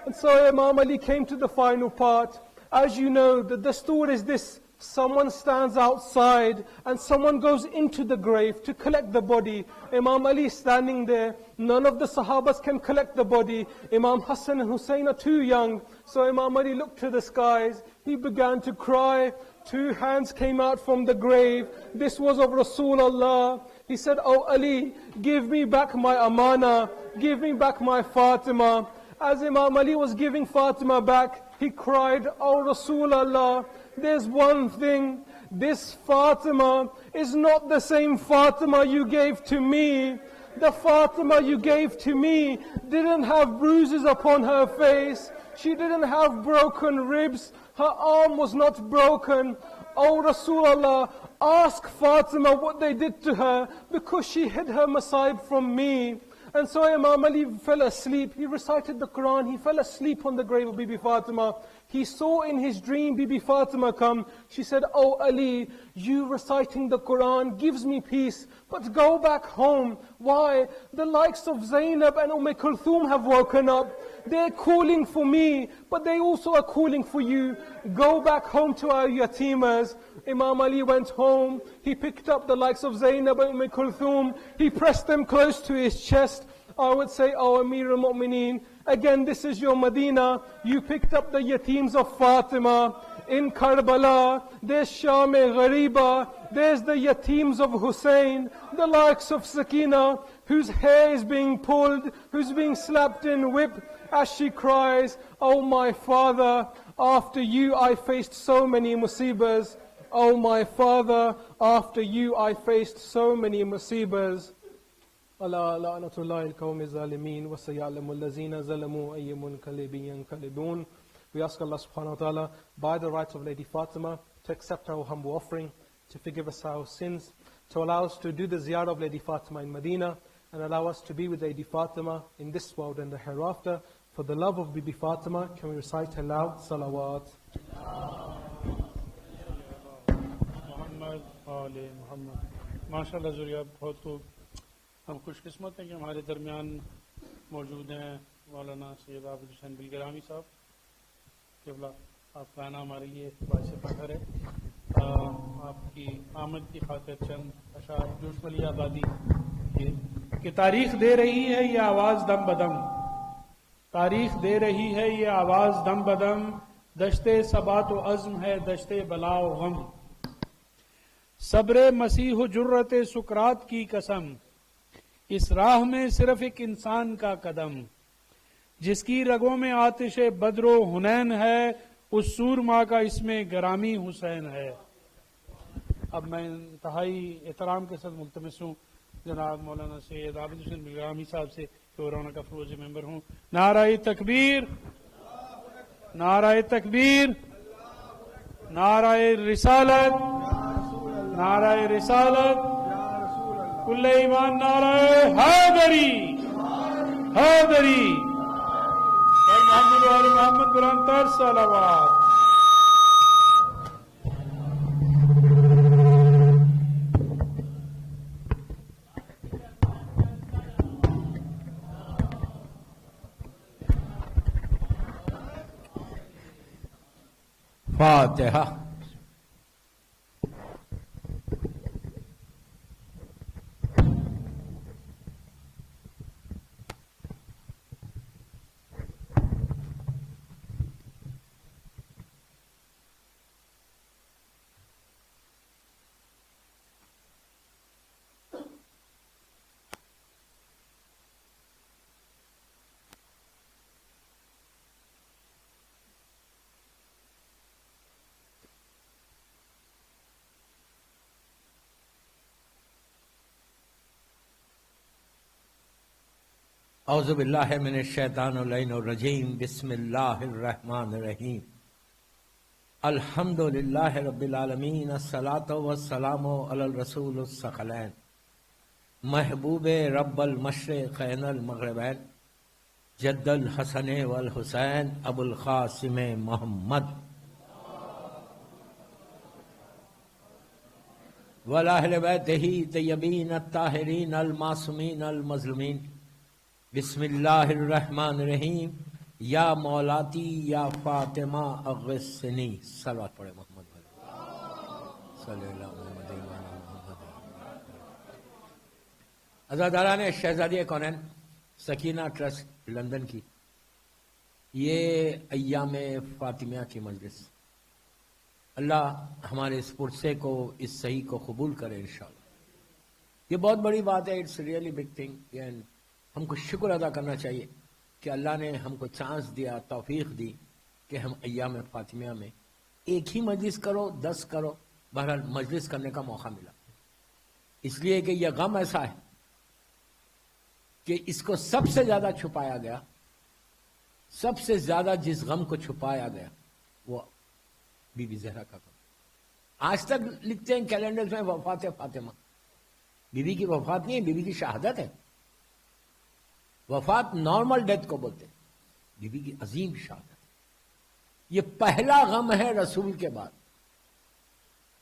And so Imam Ali came to the final part. As you know, the dastur is this: someone stands outside and someone goes into the grave to collect the body. Imam Ali is standing there. None of the Sahabas can collect the body. Imam Hassan and Hussein are too young. So Imam Ali looked to the skies. He began to cry. Two hands came out from the grave. This was of Rasulullah. He said, "Oh Ali, give me back my amana. Give me back my Fatima." As Imam Ali was giving Fatima back, he cried, "Oh Rasulullah, there's one thing. This Fatima is not the same Fatima you gave to me. The Fatima you gave to me didn't have bruises upon her face. She didn't have broken ribs. Her arm was not broken. Oh Rasulullah, ask Fatima what they did to her, because she hid her masayib from me." And so Imam Ali fell asleep. He recited the Quran. He fell asleep on the grave of Bibi Fatima. He saw in his dream Bibi Fatima come. She said, "Oh Ali, you reciting the Quran gives me peace, but go back home." Why? The likes of Zainab and Kulthum have woken up. They're calling for me, but they also are calling for you. Go back home to our yatimas. Imam Ali went home. He picked up the likes of Zainab and Kulthum. He pressed them close to his chest. I would say, "Oh Amir al-Mu'mineen, again this is your Medina. You picked up the yatims of Fatima. In Karbala, there's Sham-e-Ghariba, there's the yatims of Hussein, the likes of Sakina, whose hair is being pulled, who's being slapped in whip, as she cries, 'Oh my father, after you I faced so many musibas. Oh my father, after you I faced so many musibas.'" Allah la'natullahi al-qawmi zalimin wa sayalamu allazina zalamu ayyamun kalibin kalibun. We ask Allah subhanahu wa ta'ala, by the rights of Lady Fatima, to accept our humble offering, to forgive us our sins, to allow us to do the ziyarah of Lady Fatima in Medina, and allow us to be with Lady Fatima in this world and the hereafter. For the love of Bibi Fatima, can we recite aloud salawat? محمد آل محمد. ماشاءاللہ زریاب، بہت خوب. ہم خوش قسمت ہیں کہ ہمارے درمیان موجود ہیں مولانا سید عابد حسین بلگرامی صاحب. قبلہ آپ کا آنا ہمارے لیے باعث فخر ہے. آپ کی آمد کی خاطر چند اشعار جوش والی آبادی کہ تاریخ دے رہی ہے یہ آواز دم بدم، تاریخ دے رہی ہے یہ آواز دم بدم، دشتے ثبات و عزم ہے دشتے بلا و غم، صبر مسیح و جرت سکرات کی قسم، اس راہ میں صرف ایک انسان کا قدم، جس کی رگوں میں آتش بدر و حنین ہے، اس سورما کا اس میں گرامی حسین ہے. اب میں انتہائی احترام کے ساتھ ملتمس ہوں جناب مولانا سید عابد حسین بلگرامی صاحب سے کہ وہ رونا کا فروز ممبر ہوں. نعرہ تکبیر، نعرہ تکبیر، نعرہ رسالت، نعرہ رسالت، کل ایمان، نعرہ حیدری، حیدری. محمد و آل محمد بلندتر صلوات. فاتحہ. اعوذ باللہ من الشیطان اللعین الرجیم. بسم اللہ الرحمن الرحیم. الحمد للہ رب العالمین، الصلاۃ والسلام علی الرسول الثقلین، محبوب رب المشرقین المغربین، جد الحسن والحسین، ابو القاسم محمد. وَلَأَهْلِ بَيْتِهِ طَيِّبِينَ الطَّاهِرِينَ الْمَعْصُومِينَ الْمَظْلُومِينَ بسم اللہ الرحمن الرحیم یا مولاتی یا فاطمہ اغثنی. صلوات پڑھے محمد صلی اللہ علیہ وسلم. عزاداران شہزادی کونین سکینہ ٹرسٹ لندن کی یہ ایام فاطمیہ کی مجلس، اللہ ہمارے اس پرسے کو، اس صحیح کو قبول کرے انشاءاللہ. یہ بہت بڑی بات ہے، اٹس ریئلی بگ تھنگ. ہم کو شکر ادا کرنا چاہیے کہ اللہ نے ہم کو چانس دیا، توفیق دی کہ ہم ایام فاطمیہ میں ایک ہی مجلس کرو، 10 کرو، بہرحال مجلس کرنے کا موقع ملا. اس لیے کہ یہ غم ایسا ہے کہ اس کو سب سے زیادہ چھپایا گیا، سب سے زیادہ جس غم کو چھپایا گیا وہ بی بی زہرا کا غم. آج تک لکھتے ہیں کیلنڈر میں وفات فاطمہ. بی بی کی وفات نہیں ہے، بی بی کی شہادت ہے. وفات نارمل ڈیتھ کو بولتے ہیں، بی بی کی عظیم شہادت. یہ پہلا غم ہے رسول کے بعد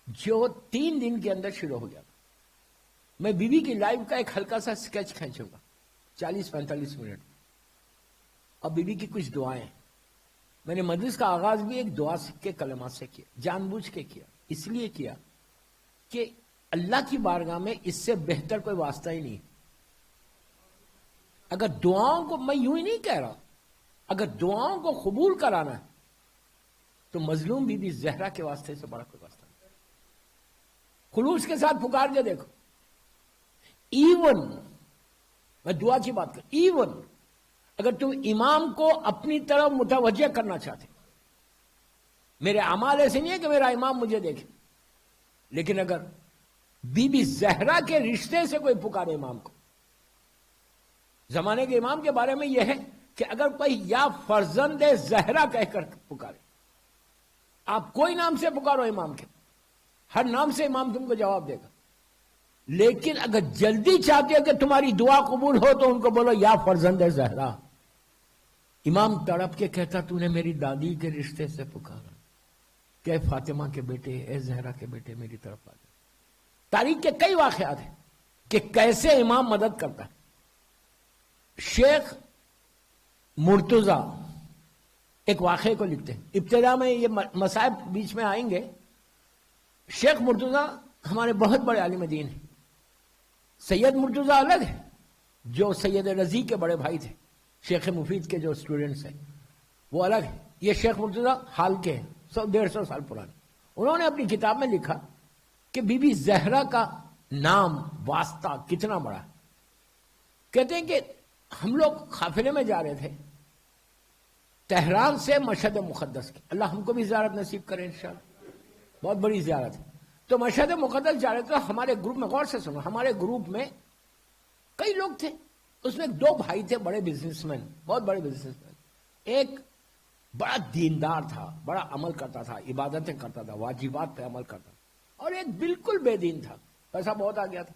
جو 3 دن کے اندر شروع ہو گیا. میں بی بی کی لائف کا ایک ہلکا سا سکیچ کھینچوں گا 40-45 منٹ، اور بی بی کی کچھ دعائیں. میں نے مجلس کا آغاز بھی ایک دعا کے کلمات سے کیا، جان بوجھ کے کیا. اس لیے کیا کہ اللہ کی بارگاہ میں اس سے بہتر کوئی واسطہ ہی نہیں. اگر دعاؤں کو، میں یوں ہی نہیں کہہ رہا، اگر دعاؤں کو قبول کرانا ہے تو مظلوم بی بی زہرا کے واسطے سے بڑا کوئی واسطہ نہیں. خلوص کے ساتھ پکار کے دیکھو. ایون میں دعا کی بات کر، ایون اگر تم امام کو اپنی طرف متوجہ کرنا چاہتے، میرے اعمال ایسے نہیں ہے کہ میرا امام مجھے دیکھے، لیکن اگر بی بی زہرا کے رشتے سے کوئی پکارے امام کو، زمانے کے امام کے بارے میں یہ ہے کہ اگر کوئی یا فرزند زہرا کہہ کر پکارے، آپ کوئی نام سے پکارو امام کے، ہر نام سے امام تم کو جواب دے گا. لیکن اگر جلدی چاہتے ہو کہ تمہاری دعا قبول ہو تو ان کو بولو یا فرزند زہرا. امام تڑپ کے کہتا تو نے میری دادی کے رشتے سے پکارا، کہ فاطمہ کے بیٹے، اے زہرا کے بیٹے میری طرف آ جائے. تاریخ کے کئی واقعات ہیں کہ کیسے امام مدد کرتا ہے. شیخ مرتضیٰ ایک واقعے کو لکھتے ہیں، ابتدا میں یہ مصائب بیچ میں آئیں گے. شیخ مرتضیٰ ہمارے بہت بڑے عالم دین ہیں. سید مرتضیٰ الگ ہے جو سید رضی کے بڑے بھائی تھے، شیخ مفید کے جو اسٹوڈنٹس ہیں وہ الگ ہے. یہ شیخ مرتضیٰ حال کے ہیں، 150 سال پرانے. انہوں نے اپنی کتاب میں لکھا کہ بی بی زہرا کا نام واسطہ کتنا بڑا ہے. کہتے ہیں کہ ہم لوگ قافلے میں جا رہے تھے تہران سے مشہد مقدس کی، اللہ ہم کو بھی زیارت نصیب کرے انشاءاللہ، بہت بڑی زیارت ہے. تو مشہد مقدس جا رہے تھے، ہمارے گروپ میں، غور سے سنو، ہمارے گروپ میں کئی لوگ تھے. اس میں 2 بھائی تھے بڑے بزنس مین، بہت بڑے بزنس مین. ایک بڑا دیندار تھا، بڑا عمل کرتا تھا، عبادتیں کرتا تھا، واجبات پہ عمل کرتا تھا. اور ایک بالکل بے دین تھا، پیسہ بہت آ گیا تھا،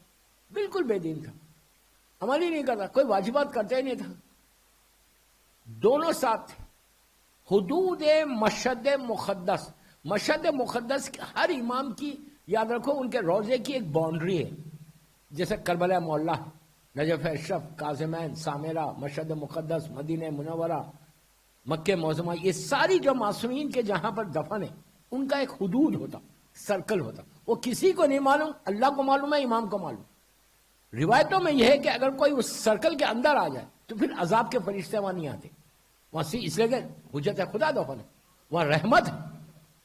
بالکل بے دین تھا، عمل ہی نہیں کرتا، کوئی واجبات کرتا ہی نہیں تھا. دونوں ساتھ تھے. حدود مشہد مقدس، مشہد مقدس ہر امام کی، یاد رکھو ان کے روزے کی ایک باؤنڈری ہے. جیسے کربلا معلیٰ، نجف اشرف، کاظمین، سامرہ، مشہد مقدس، مدینہ منورہ، مکہ معظمہ، یہ ساری جو معصومین کے جہاں پر دفن ہیں ان کا ایک حدود ہوتا، سرکل ہوتا. وہ کسی کو نہیں معلوم، اللہ کو معلوم ہے، امام کو معلوم. روایتوں میں یہ ہے کہ اگر کوئی اس سرکل کے اندر آ جائے تو پھر عذاب کے فرشتے وہاں نہیں آتے. وہاں سے اس لیے کہ حجت خدا دفن ہے، وہاں رحمت ہے،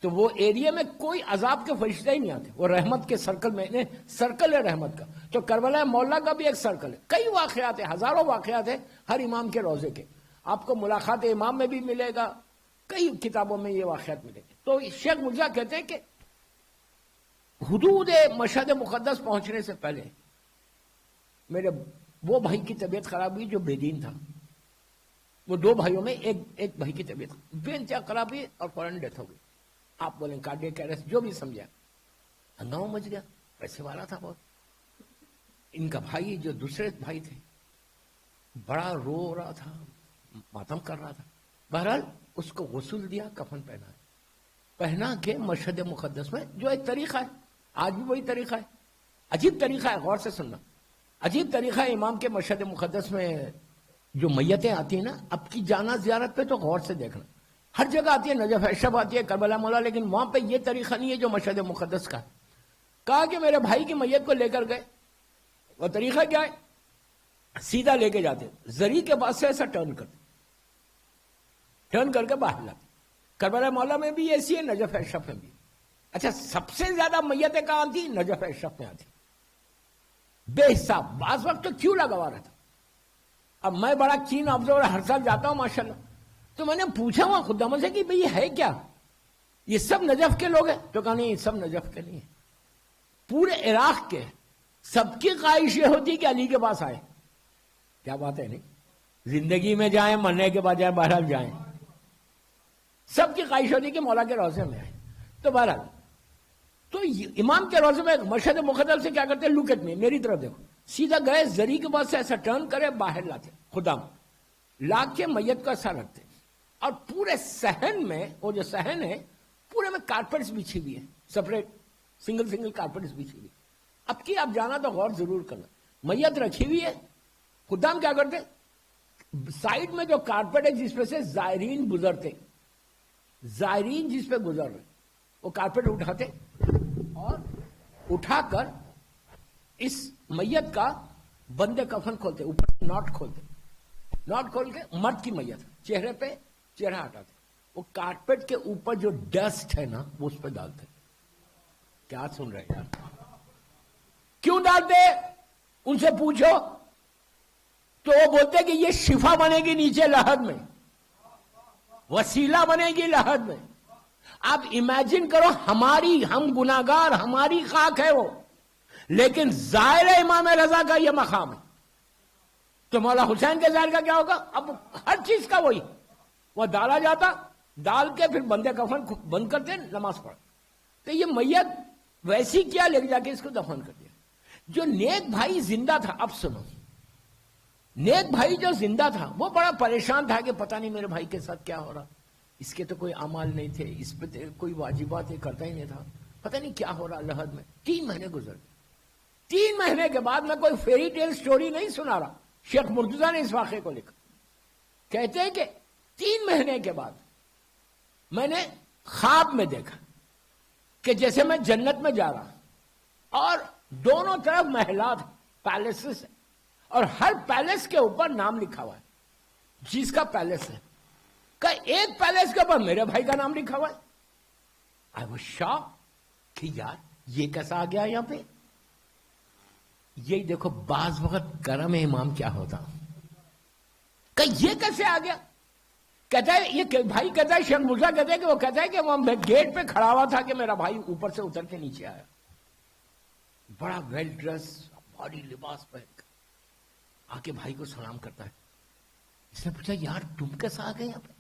تو وہ ایریا میں کوئی عذاب کے فرشتے ہی نہیں آتے، وہ رحمت کے سرکل میں، سرکل ہے رحمت کا. تو کربلا معلیٰ کا بھی ایک سرکل ہے. کئی واقعات ہیں، ہزاروں واقعات ہیں ہر امام کے روزے کے. آپ کو ملاقات امام میں بھی ملے گا، کئی کتابوں میں یہ واقعات ملیں گے. تو شیخ مرزا کہتے ہیں کہ حدود مشہد مقدس پہنچنے سے پہلے میرے وہ بھائی کی طبیعت خراب ہوئی جو بے دین تھا. وہ 2 بھائیوں میں ایک بھائی کی طبیعت بے انتہا خراب ہوئی اور فوراً ڈیتھ ہو گئی. آپ بولیں کارڈیک ایرسٹ، جو بھی سمجھا، ہنگامہ مچ گیا، پیسے والا تھا بہت. ان کا بھائی جو دوسرے بھائی تھے بڑا رو رہا تھا، ماتم کر رہا تھا. بہرحال اس کو غسل دیا، کفن پہنا کے مشہد مقدس میں، جو ایک طریقہ ہے، آج بھی وہی طریقہ ہے. عجیب طریقہ ہے، غور سے سننا، عجیب طریقہ ہے امام کے مشہد مقدس میں جو میتیں آتی ہیں نا، اب کی جانا زیارت پہ تو غور سے دیکھنا، ہر جگہ آتی ہے، نجف اشرف آتی ہے، کربلا مولا، لیکن وہاں پہ یہ طریقہ نہیں ہے جو مشہد مقدس کا ہے۔ کہا کہ میرے بھائی کی میت کو لے کر گئے، وہ طریقہ کیا ہے؟ سیدھا لے کے جاتے، زری کے بعد سے ایسا ٹرن کرتے، ٹرن کر کے باہر لاتے۔ کربلا مولا میں بھی ایسی ہے، نجف اشرف میں بھی۔ اچھا، سب سے زیادہ میتیں کہاں تھی؟ نجف اشرف میں آتی، بے حساب، بعض وقت تو کیوں لگا ہوا رہتا۔ اب میں بڑا کین آبزرور ہر سال جاتا ہوں ماشاءاللہ، تو میں نے پوچھا وہاں خداموں سے کہ بھئی یہ ہے کیا، یہ سب نجف کے لوگ ہیں؟ تو کہا نہیں، یہ سب نجف کے نہیں ہیں، پورے عراق کے۔ سب کی خواہش یہ ہوتی کہ علی کے پاس آئے، کیا بات ہے، نہیں زندگی میں جائیں، مرنے کے بعد جائیں، بہرحال جائیں، سب کی خواہش ہوتی کہ مولا کے روضے میں آئے۔ تو بہرحال تو امام کے روضے میں مشہد مقدس سے کیا کرتے ہیں؟ لک ایٹ می، میری طرف دیکھو، سیدھا گئے، زری کے بعد سے ایسا ٹرن کرے، باہر لاتے، خدام لا کے میت کو ایسا رکھتے، اور پورے صحن میں، وہ جو صحن ہے پورے میں کارپیٹس بچھی ہوئی ہے، سپریٹ سنگل سنگل کارپیٹس بچھی ہوئی۔ اب کی آپ جانا تو غور ضرور کرنا، میت رکھی ہوئی ہے، خدام کیا کرتے، سائڈ میں جو کارپیٹ ہے جس پہ سے زائرین گزرتے، زائرین جس پہ گزر رہے، وہ کارپیٹ اٹھاتے اور اٹھا کر اس میت کا بندے کفن کھولتے، اوپر سے ناٹ کھولتے، ناٹ کھول کے مرد کی میت چہرے پہ چہرہ ہٹاتے، وہ کارپیٹ کے اوپر جو ڈسٹ ہے نا وہ اس پہ ڈالتے۔ کیا سن رہے یار؟ کیوں ڈالتے؟ ان سے پوچھو تو وہ بولتے کہ یہ شفا بنے گی نیچے لحد میں، وسیلہ بنے گی لحد میں۔ آپ امیجن کرو، ہم گناہگار، ہماری خاک ہے وہ، لیکن ظاہر امام رضا کا یہ مقام ہے، تو مولا حسین کے ظاہر کا کیا ہوگا؟ اب ہر چیز کا وہی، وہ ڈالا جاتا، ڈال کے پھر بندے کفن بند کرتے، نماز پڑھ۔ تو یہ میت ویسی کیا، لے جا کے اس کو دفن کر دیا۔ جو نیک بھائی زندہ تھا، اب سنو، نیک بھائی جو زندہ تھا وہ بڑا پریشان تھا کہ پتہ نہیں میرے بھائی کے ساتھ کیا ہو رہا، اس کے تو کوئی اعمال نہیں تھے، اس پہ کوئی واجبات کرتا ہی نہیں تھا، پتہ نہیں کیا ہو رہا لحد میں۔ 3 مہینے گزر گئے، 3 مہینے کے بعد، میں کوئی فیری ٹیل سٹوری نہیں سنا رہا، شیخ مرتضیٰ نے اس واقعے کو لکھا، کہتے ہیں کہ 3 مہینے کے بعد میں نے خواب میں دیکھا کہ جیسے میں جنت میں جا رہا، اور دونوں طرف محلات، پیلسز ہیں، اور ہر پیلس کے اوپر نام لکھا ہوا ہے جس کا پیلس ہے، کہ ایک پیلس کے اوپر میرے بھائی کا نام لکھا ہوا ہے۔ آئی واز شاک کہ یار یہ کیسا آ گیا یہاں پہ۔ یہی دیکھو بعض وقت کرم امام کیا ہوتا، کہ یہ کیسے آ گیا۔ کہتا ہے یہ بھائی، کہتا ہے شیخ مرزا کہتے ہیں کہ وہ کہتا ہے کہ وہ گیٹ پہ کھڑا ہوا تھا کہ میرا بھائی اوپر سے اتر کے نیچے آیا، بڑا ویل ڈریس، بھاری لباس پہن کر آ کے بھائی کو سلام کرتا ہے۔ اس نے پوچھا یار تم کیسا آ گئے یہاں پہ،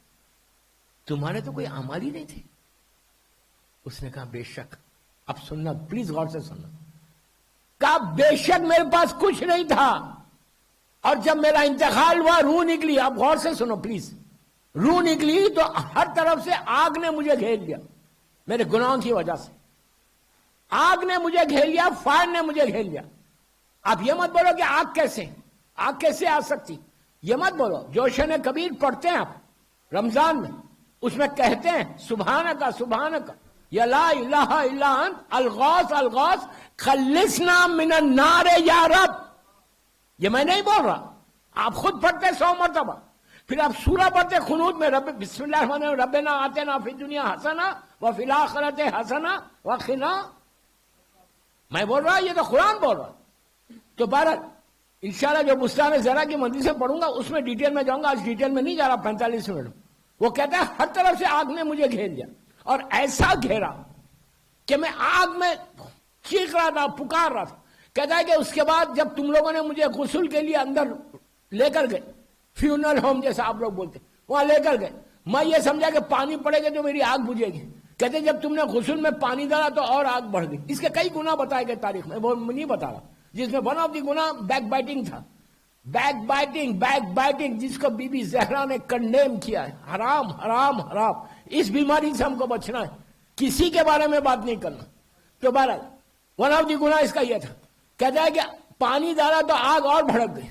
تمہارے تو کوئی اعمال ہی نہیں تھے۔ اس نے کہا بے شک، اب سننا پلیز، غور سے سننا، کہا بے شک میرے پاس کچھ نہیں تھا، اور جب میرا انتقال ہوا روح نکلی، اب غور سے سنو پلیز، روح نکلی تو ہر طرف سے آگ نے مجھے گھیر لیا، میرے گناہوں کی وجہ سے آگ نے مجھے گھیر لیا، فائر نے مجھے گھیر لیا۔ آپ یہ مت بولو کہ آگ کیسے آ سکتی، یہ مت بولو۔ جوشن کبیر پڑھتے ہیں آپ رمضان میں، اس میں کہتے ہیں سبحانک سبحانک یا لا الہ الا انت الغوث الغوث خلصنا من النار یا رب۔ یہ میں نہیں بول رہا، آپ خود پڑھتے 100 مرتبہ۔ پھر آپ سورہ پڑھتے قنوت میں، رب بسم اللہ الرحمن الرحیم، ربنا آتنا فی الدنیا حسنہ وفی الآخرۃ حسنہ وقنا۔ میں بول رہا، یہ تو قرآن بول رہا۔ تو بہرحال انشاءاللہ جو بستان زہرا کی منزل سے پڑھوں گا اس میں ڈیٹیل میں جاؤں گا، آج ڈیٹیل میں نہیں جا رہا، 45 منٹ۔ وہ کہتا ہے ہر طرف سے آگ نے مجھے گھیر لیا، اور ایسا گھیرا کہ میں آگ میں چیخ رہا تھا، پکار رہا تھا۔ کہتا ہے کہ اس کے بعد جب تم لوگوں نے مجھے غسل کے لیے اندر لے کر گئے، فیونل ہوم جیسا آپ لوگ بولتے، وہاں لے کر گئے، میں یہ سمجھا کہ پانی پڑے گا تو میری آگ بجھے گی۔ کہتے جب تم نے غسل میں پانی ڈالا تو اور آگ بڑھ گئی۔ اس کے کئی گناہ بتائے گئے تاریخ میں، وہ نہیں بتا رہا، جس میں ون آف دی گناہ بیک بائٹنگ تھا۔ بیک بائٹنگ جس کو بی بی زہرا نے کنڈیم کیا ہے، حرام حرام حرام۔ اس بیماری سے ہم کو بچنا ہے، کسی کے بارے میں بات نہیں کرنا۔ تو بہرحال ون آف دی گناہ اس کا یہ تھا۔ کہتا ہے کہ پانی ڈالا تو آگ اور بھڑک گئی،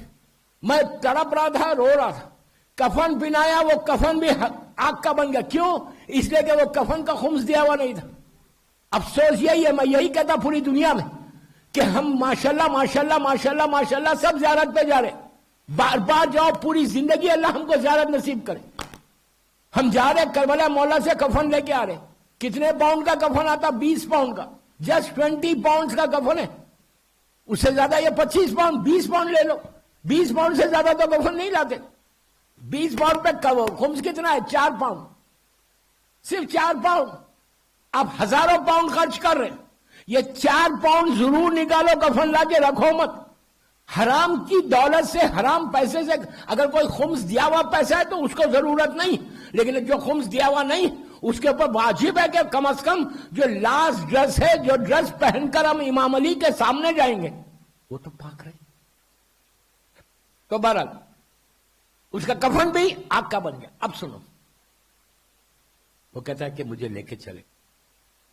میں تڑپ رہا تھا، رو رہا تھا، کفن پہنایا، وہ کفن بھی آگ کا بن گیا. کیوں؟ اس لیے کہ وہ کفن کا خمس دیا ہوا نہیں تھا. افسوس یہی ہے، میں یہی کہتا پوری دنیا میں کہ ہم ماشاءاللہ ماشاءاللہ ماشاءاللہ ماشاءاللہ سب زیارت پہ جا رہے، بار بار جاؤ، پوری زندگی اللہ ہم کو زیارت نصیب کرے. ہم جا رہے کربلا مولا سے کفن لے کے آ رہے. کتنے پاؤنڈ کا کفن آتا؟ 20 پاؤنڈ کا. جسٹ 20 پاؤنڈ کا کفن ہے. اس سے زیادہ یہ 25 پاؤنڈ 20 پاؤنڈ لے لو. 20 پاؤنڈ سے زیادہ تو کفن نہیں لاتے. 20 پاؤنڈ پہ خمس کتنا ہے؟ 4 پاؤنڈ. صرف 4 پاؤنڈ. آپ ہزاروں پاؤنڈ خرچ کر رہے ہیں. یہ 4 پاؤنڈ ضرور نکالو، کفن لا کے رکھو مت. حرام کی دولت سے، حرام پیسے سے اگر کوئی خمس دیا ہوا پیسہ ہے تو اس کو ضرورت نہیں، لیکن جو خمس دیا ہوا نہیں اس کے اوپر واجب ہے کہ کم از کم جو لاسٹ ڈریس ہے، جو ڈریس پہن کر ہم امام علی کے سامنے جائیں گے، وہ تو پاک رہے. تو بہرحال اس کا کفن بھی آگ کا بن گیا. اب سنو، وہ کہتا ہے کہ مجھے لے کے چلے،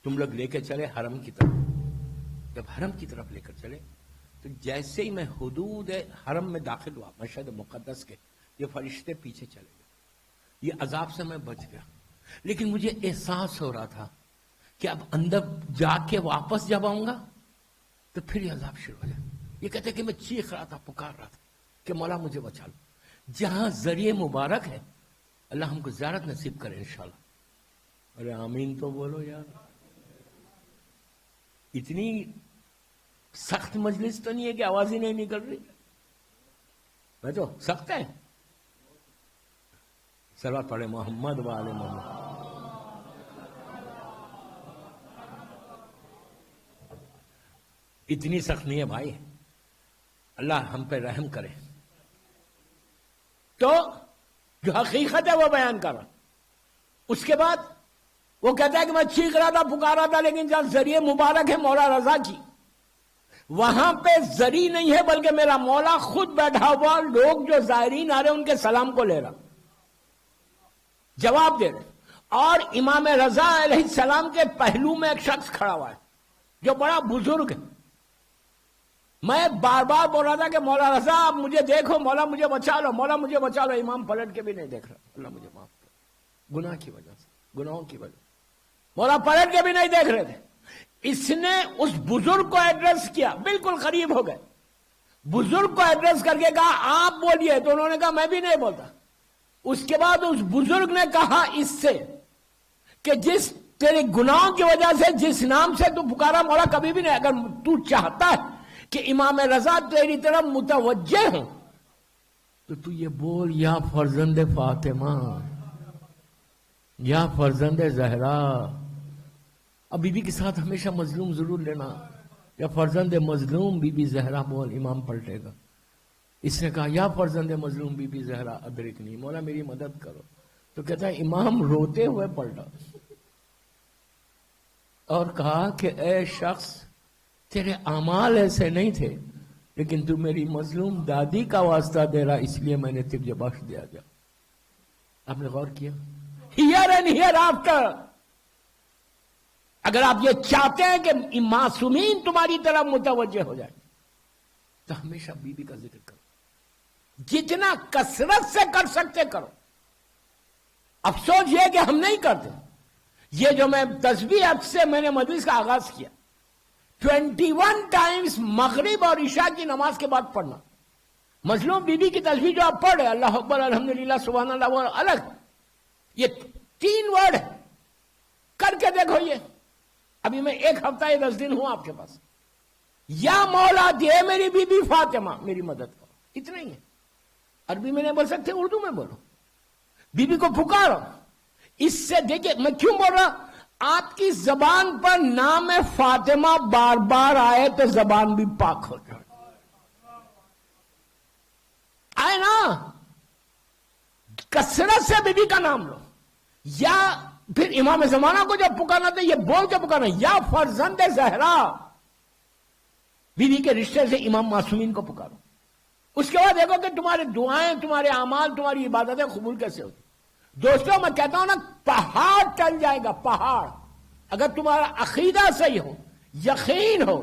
تم لوگ لے کے چلے حرم کی طرف. جب حرم کی طرف لے کر چلے تو جیسے ہی میں حدود حرم میں داخل ہوا، مشہد مقدس کے، یہ فرشتے پیچھے چلے گئے. یہ عذاب سے میں بچ گیا، لیکن مجھے احساس ہو رہا تھا کہ اب اندر جا کے واپس جب آؤں گا تو پھر یہ عذاب شروع ہو جائے. یہ کہتے ہیں کہ میں چیخ رہا تھا، پکار رہا تھا کہ مولا مجھے بچا لو. جہاں ذریعہ مبارک ہے اللہ ہم کو زیارت نصیب کرے انشاءاللہ. ارے آمین تو بولو یار. اتنی سخت مجلس تو نہیں ہے کہ آواز ہی نہیں نکل رہی. میں تو سخت ہے. صلوات پڑھے محمد وآل محمد. اتنی سخت نہیں ہے بھائی، اللہ ہم پہ رحم کرے. تو جو حقیقت ہے وہ بیان کر رہا. اس کے بعد وہ کہتا ہے کہ میں چیخ رہا تھا، پکار رہا تھا، لیکن جہاں ذریعہ مبارک ہے مولا رضا کی، وہاں پہ زری نہیں ہے بلکہ میرا مولا خود بیٹھا ہوا، لوگ جو زائرین آ رہے ان کے سلام کو لے رہا، جواب دے رہے. اور امام رضا علیہ السلام کے پہلو میں ایک شخص کھڑا ہوا ہے جو بڑا بزرگ ہے. میں بار بار بول رہا تھا کہ مولا رضا آپ مجھے دیکھو، مولا مجھے بچا لو، مولا مجھے بچا لو. امام پلٹ کے بھی نہیں دیکھ رہا. اللہ مجھے معاف کر، گناہ کی وجہ سے، گناہوں کی وجہ سے مولا پلٹ کے بھی نہیں دیکھ رہے تھے. اس نے اس بزرگ کو ایڈریس کیا، بالکل قریب ہو گئے. بزرگ کو ایڈریس کر کے کہا آپ بولیے، تو انہوں نے کہا میں بھی نہیں بولتا. اس کے بعد اس بزرگ نے کہا اس سے کہ جس تیرے گناہوں کی وجہ سے جس نام سے تو پکارا مولا کبھی بھی نہیں، اگر تو چاہتا ہے کہ امام رضا تیری طرف متوجہ ہوں تو یہ بول یا فرزند فاطمہ، یا فرزند زہرا. اب بی بی کے ساتھ ہمیشہ مظلوم ضرور لینا، یا فرزند مظلوم بی بی زہرا بول، امام پلٹے گا. اس نے کہا یا فرزند مظلوم بی بی زہرا ادرکنی، مولا میری مدد کرو. تو کہتا ہے امام روتے ہوئے پلٹا اور کہا کہ اے شخص تیرے اعمال ایسے نہیں تھے، لیکن تو میری مظلوم دادی کا واسطہ دے رہا، اس لیے میں نے تجھے بخش دیا. گیا آپ نے غور کیا؟ Here and here after. اگر آپ یہ چاہتے ہیں کہ معصومین تمہاری طرف متوجہ ہو جائے تو ہمیشہ بی بی کا ذکر کرو، جتنا کثرت سے کر سکتے کرو. افسوس یہ کہ ہم نہیں کرتے. یہ جو میں تسبیح اب سے میں نے مجلس کا آغاز کیا، 21 ٹائمز مغرب اور عشاء کی نماز کے بعد پڑھنا. مظلوم بی بی کی تسبیح جو آپ پڑھ رہے اللہ اکبر الحمدللہ سبحان اللہ وہ الگ، یہ 3 ورڈ ہے. کر کے دیکھو. یہ ابھی میں 1 ہفتہ یا 10 دن ہوں آپ کے پاس. یا مولا دے میری بی بی فاطمہ میری مدد کرو، اتنا ہی ہے. عربی میں نہیں بول سکتے، اردو میں بولو. بی بی کو پکارو. اس سے دیکھیں میں کیوں بول رہا، آپ کی زبان پر نام فاطمہ بار بار آئے تو زبان بھی پاک ہو جائے. آئے نا، کثرت سے بی بی کا نام لو. یا پھر امام زمانہ کو جب پکارنا تھا یہ بول کے پکارنا، یا فرزند زہرا، بیوی کے رشتے سے امام معصومین کو پکارو. اس کے بعد دیکھو کہ تمہارے دعائیں، تمہارے اعمال، تمہاری عبادتیں قبول کیسے ہوتی. دوستوں میں کہتا ہوں نا، پہاڑ ٹل جائے گا، پہاڑ. اگر تمہارا عقیدہ صحیح ہو، یقین ہو،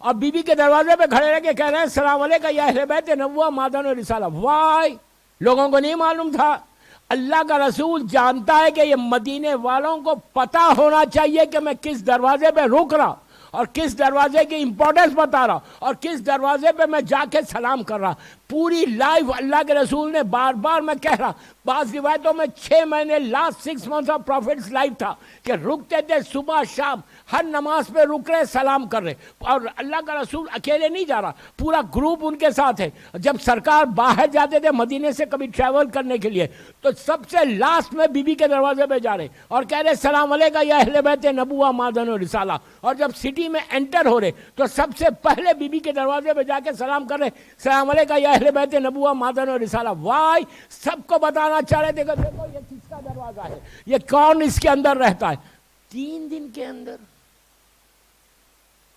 اور بیوی کے دروازے پہ کھڑے رہ کے کہہ رہے ہیں السلام علیکم یا اہل بیت نبوہ مادن و رسالہ. وائی, لوگوں کو نہیں معلوم تھا. اللہ کا رسول جانتا ہے کہ یہ مدینے والوں کو پتا ہونا چاہیے کہ میں کس دروازے پہ رک رہا اور کس دروازے کی امپورٹنس بتا رہا اور کس دروازے پہ میں جا کے سلام کر رہا. پوری لائف اللہ کے رسول نے بار بار میں کہہ رہا, بعض روایتوں میں 6 مہینے last 6 months of prophet's life تھا کہ رکتے تھے صبح شام, ہر نماز پہ رک رہے سلام کر رہے. اور اللہ کا رسول اکیلے نہیں جا رہا, پورا گروپ ان کے ساتھ ہے. جب سرکار باہر جاتے تھے مدینے سے کبھی ٹریول کرنے کے لیے تو سب سے لاسٹ میں بی بی کے دروازے پہ جا رہے اور کہہ رہے السلام علیکم یا اہل بیت نبوہ مادن و رسالہ. اور جب سٹی میں انٹر ہو رہے تو سب سے پہلے بی بی کے دروازے پہ جا کے سلام کر رہے السلام علیکم یا اہل بیت نبوہ مادن و رسالہ. وائی, سب کو بتانا چاہ رہے تھے کہ دیکھو یہ کس کا دروازہ ہے, یہ کون اس کے اندر رہتا ہے. 3 دن کے اندر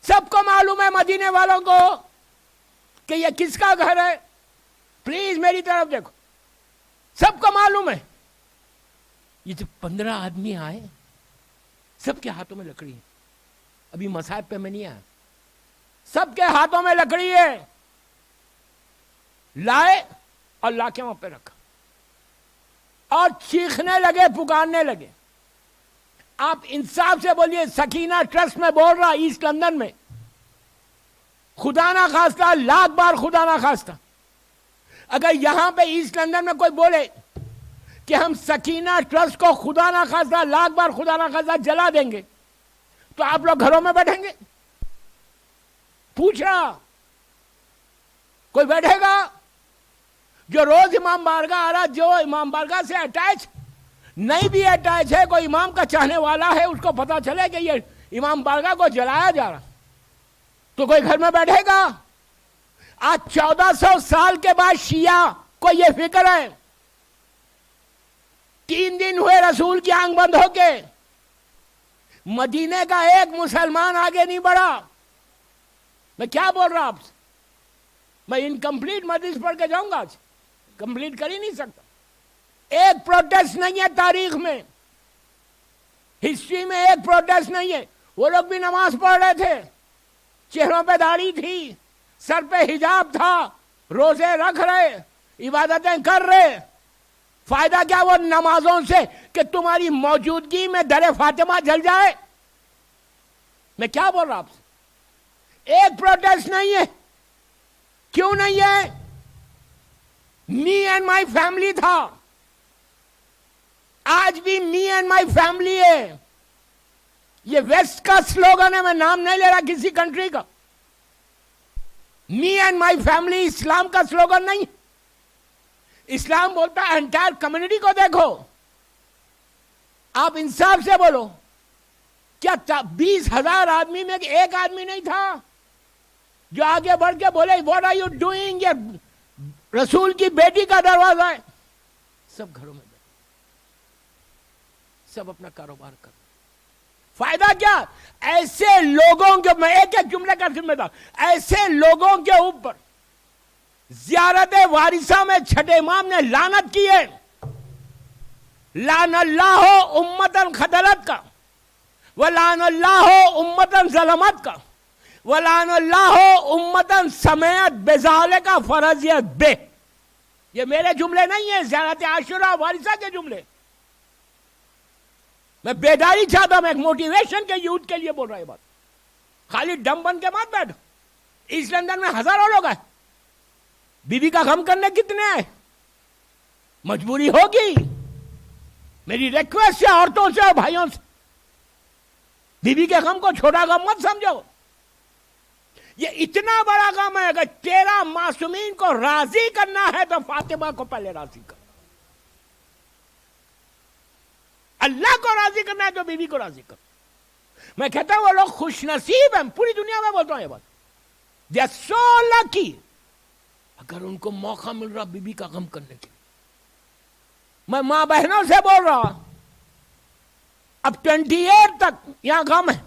سب کو معلوم ہے مدینے والوں کو کہ یہ کس کا گھر ہے. پلیز میری طرف دیکھو, سب کو معلوم ہے. یہ جو 15 آدمی آئے سب کے ہاتھوں میں لکڑی ہے. ابھی مصائب پہ میں نہیں آیا, سب کے ہاتھوں میں لکڑی ہے. لائے اور لا کے وہاں پہ رکھا اور چیخنے لگے, پکارنے لگے. آپ انصاف سے بولیے, سکینہ ٹرسٹ میں بول رہا ایسٹ لندن میں, خدا نہ خواستہ, لاکھ بار خدا نہ خواستہ, اگر یہاں پہ ایسٹ لندن میں کوئی بولے کہ ہم سکینہ ٹرسٹ کو خدا نہ خواستہ, لاکھ بار خدا نہ خواستہ جلا دیں گے, تو آپ لوگ گھروں میں بیٹھیں گے؟ پوچھ رہا, کوئی بیٹھے گا؟ جو روز امام بارگاہ آ رہا, جو امام بارگاہ سے اٹیچ نہیں بھی اٹیچ ہے, کوئی امام کا چاہنے والا ہے, اس کو پتا چلے کہ یہ امام بارگاہ کو جلایا جا رہا, تو کوئی گھر میں بیٹھے گا؟ آج 1400 سال کے بعد شیعہ کو یہ فکر ہے. 3 دن ہوئے رسول کی آنکھ بند ہو کے, مدینے کا ایک مسلمان آگے نہیں بڑھا. میں کیا بول رہا آپ سے, میں انکمپلیٹ مدرس پڑھ کے جاؤں گا, آج کمپلیٹ کر ہی نہیں سکتا. ایک پروٹیسٹ نہیں ہے تاریخ میں, ہسٹری میں ایک پروٹیسٹ نہیں ہے. وہ لوگ بھی نماز پڑھ رہے تھے, چہروں پہ داڑھی تھی, سر پہ حجاب تھا, روزے رکھ رہے, عبادتیں کر رہے. فائدہ کیا وہ نمازوں سے کہ تمہاری موجودگی میں در فاطمہ جل جائے؟ میں کیا بول رہا آپ سے, ایک پروٹیسٹ نہیں ہے. کیوں نہیں ہے؟ می اینڈ مائی فیملی تھا, آج بھی می اینڈ مائی فیملی ہے. یہ ویسٹ کا سلوگن ہے, میں نام نہیں لے رہا کسی کنٹری کا. می اینڈ مائی فیملی اسلام کا سلوگن نہیں. اسلام بولتا ہے انٹائر کمیونٹی کو دیکھو. آپ انصاف سے بولو, کیا 20,000 آدمی میں ایک آدمی نہیں تھا جو آگے بڑھ کے بولے واٹ آر یو ڈوئنگ, یہ رسول کی بیٹی کا دروازہ ہے. سب گھروں میں بیٹھے, سب اپنا کاروبار کر. فائدہ کیا؟ ایسے لوگوں کے, میں ایک ایک جملے کا ذمہ دار, ایسے لوگوں کے اوپر زیارت وارثہ میں چھٹے امام نے لعنت کی ہے. لعن اللہ امتن خدلت کا, ولعن اللہ امتن ظلمت کا, ولعن اللہ امتن سمیت بذالک فرضیت بے. یہ میرے جملے نہیں ہیں, زیارت عاشورہ وارثہ کے جملے. میں بیداری چاہتا ہوں, میں ایک موٹیویشن کے یوتھ کے لیے بول رہا ہوں یہ بات. خالی ڈم بن کے مت بیٹھو. ایسٹ لندن میں ہزاروں لوگ ہیں, بی بی کا غم کرنے کتنے ہیں؟ مجبوری ہوگی. میری ریکویسٹ ہے عورتوں سے اور بھائیوں سے, بی بی کے غم کو چھوٹا غم مت سمجھو. یہ اتنا بڑا غم ہے, اگر تیرا معصومین کو راضی کرنا ہے تو فاطمہ کو پہلے راضی کر. اللہ کو راضی کرنا ہے تو بی بی کو راضی کر. میں کہتا ہوں وہ لوگ خوش نصیب ہیں, پوری دنیا میں بولتا ہوں یہ بات. They are so lucky اگر ان کو موقع مل رہا بی بی کا غم کرنے کے لیے. میں ماں بہنوں سے بول رہا, اب 28 تک یہاں غم ہے.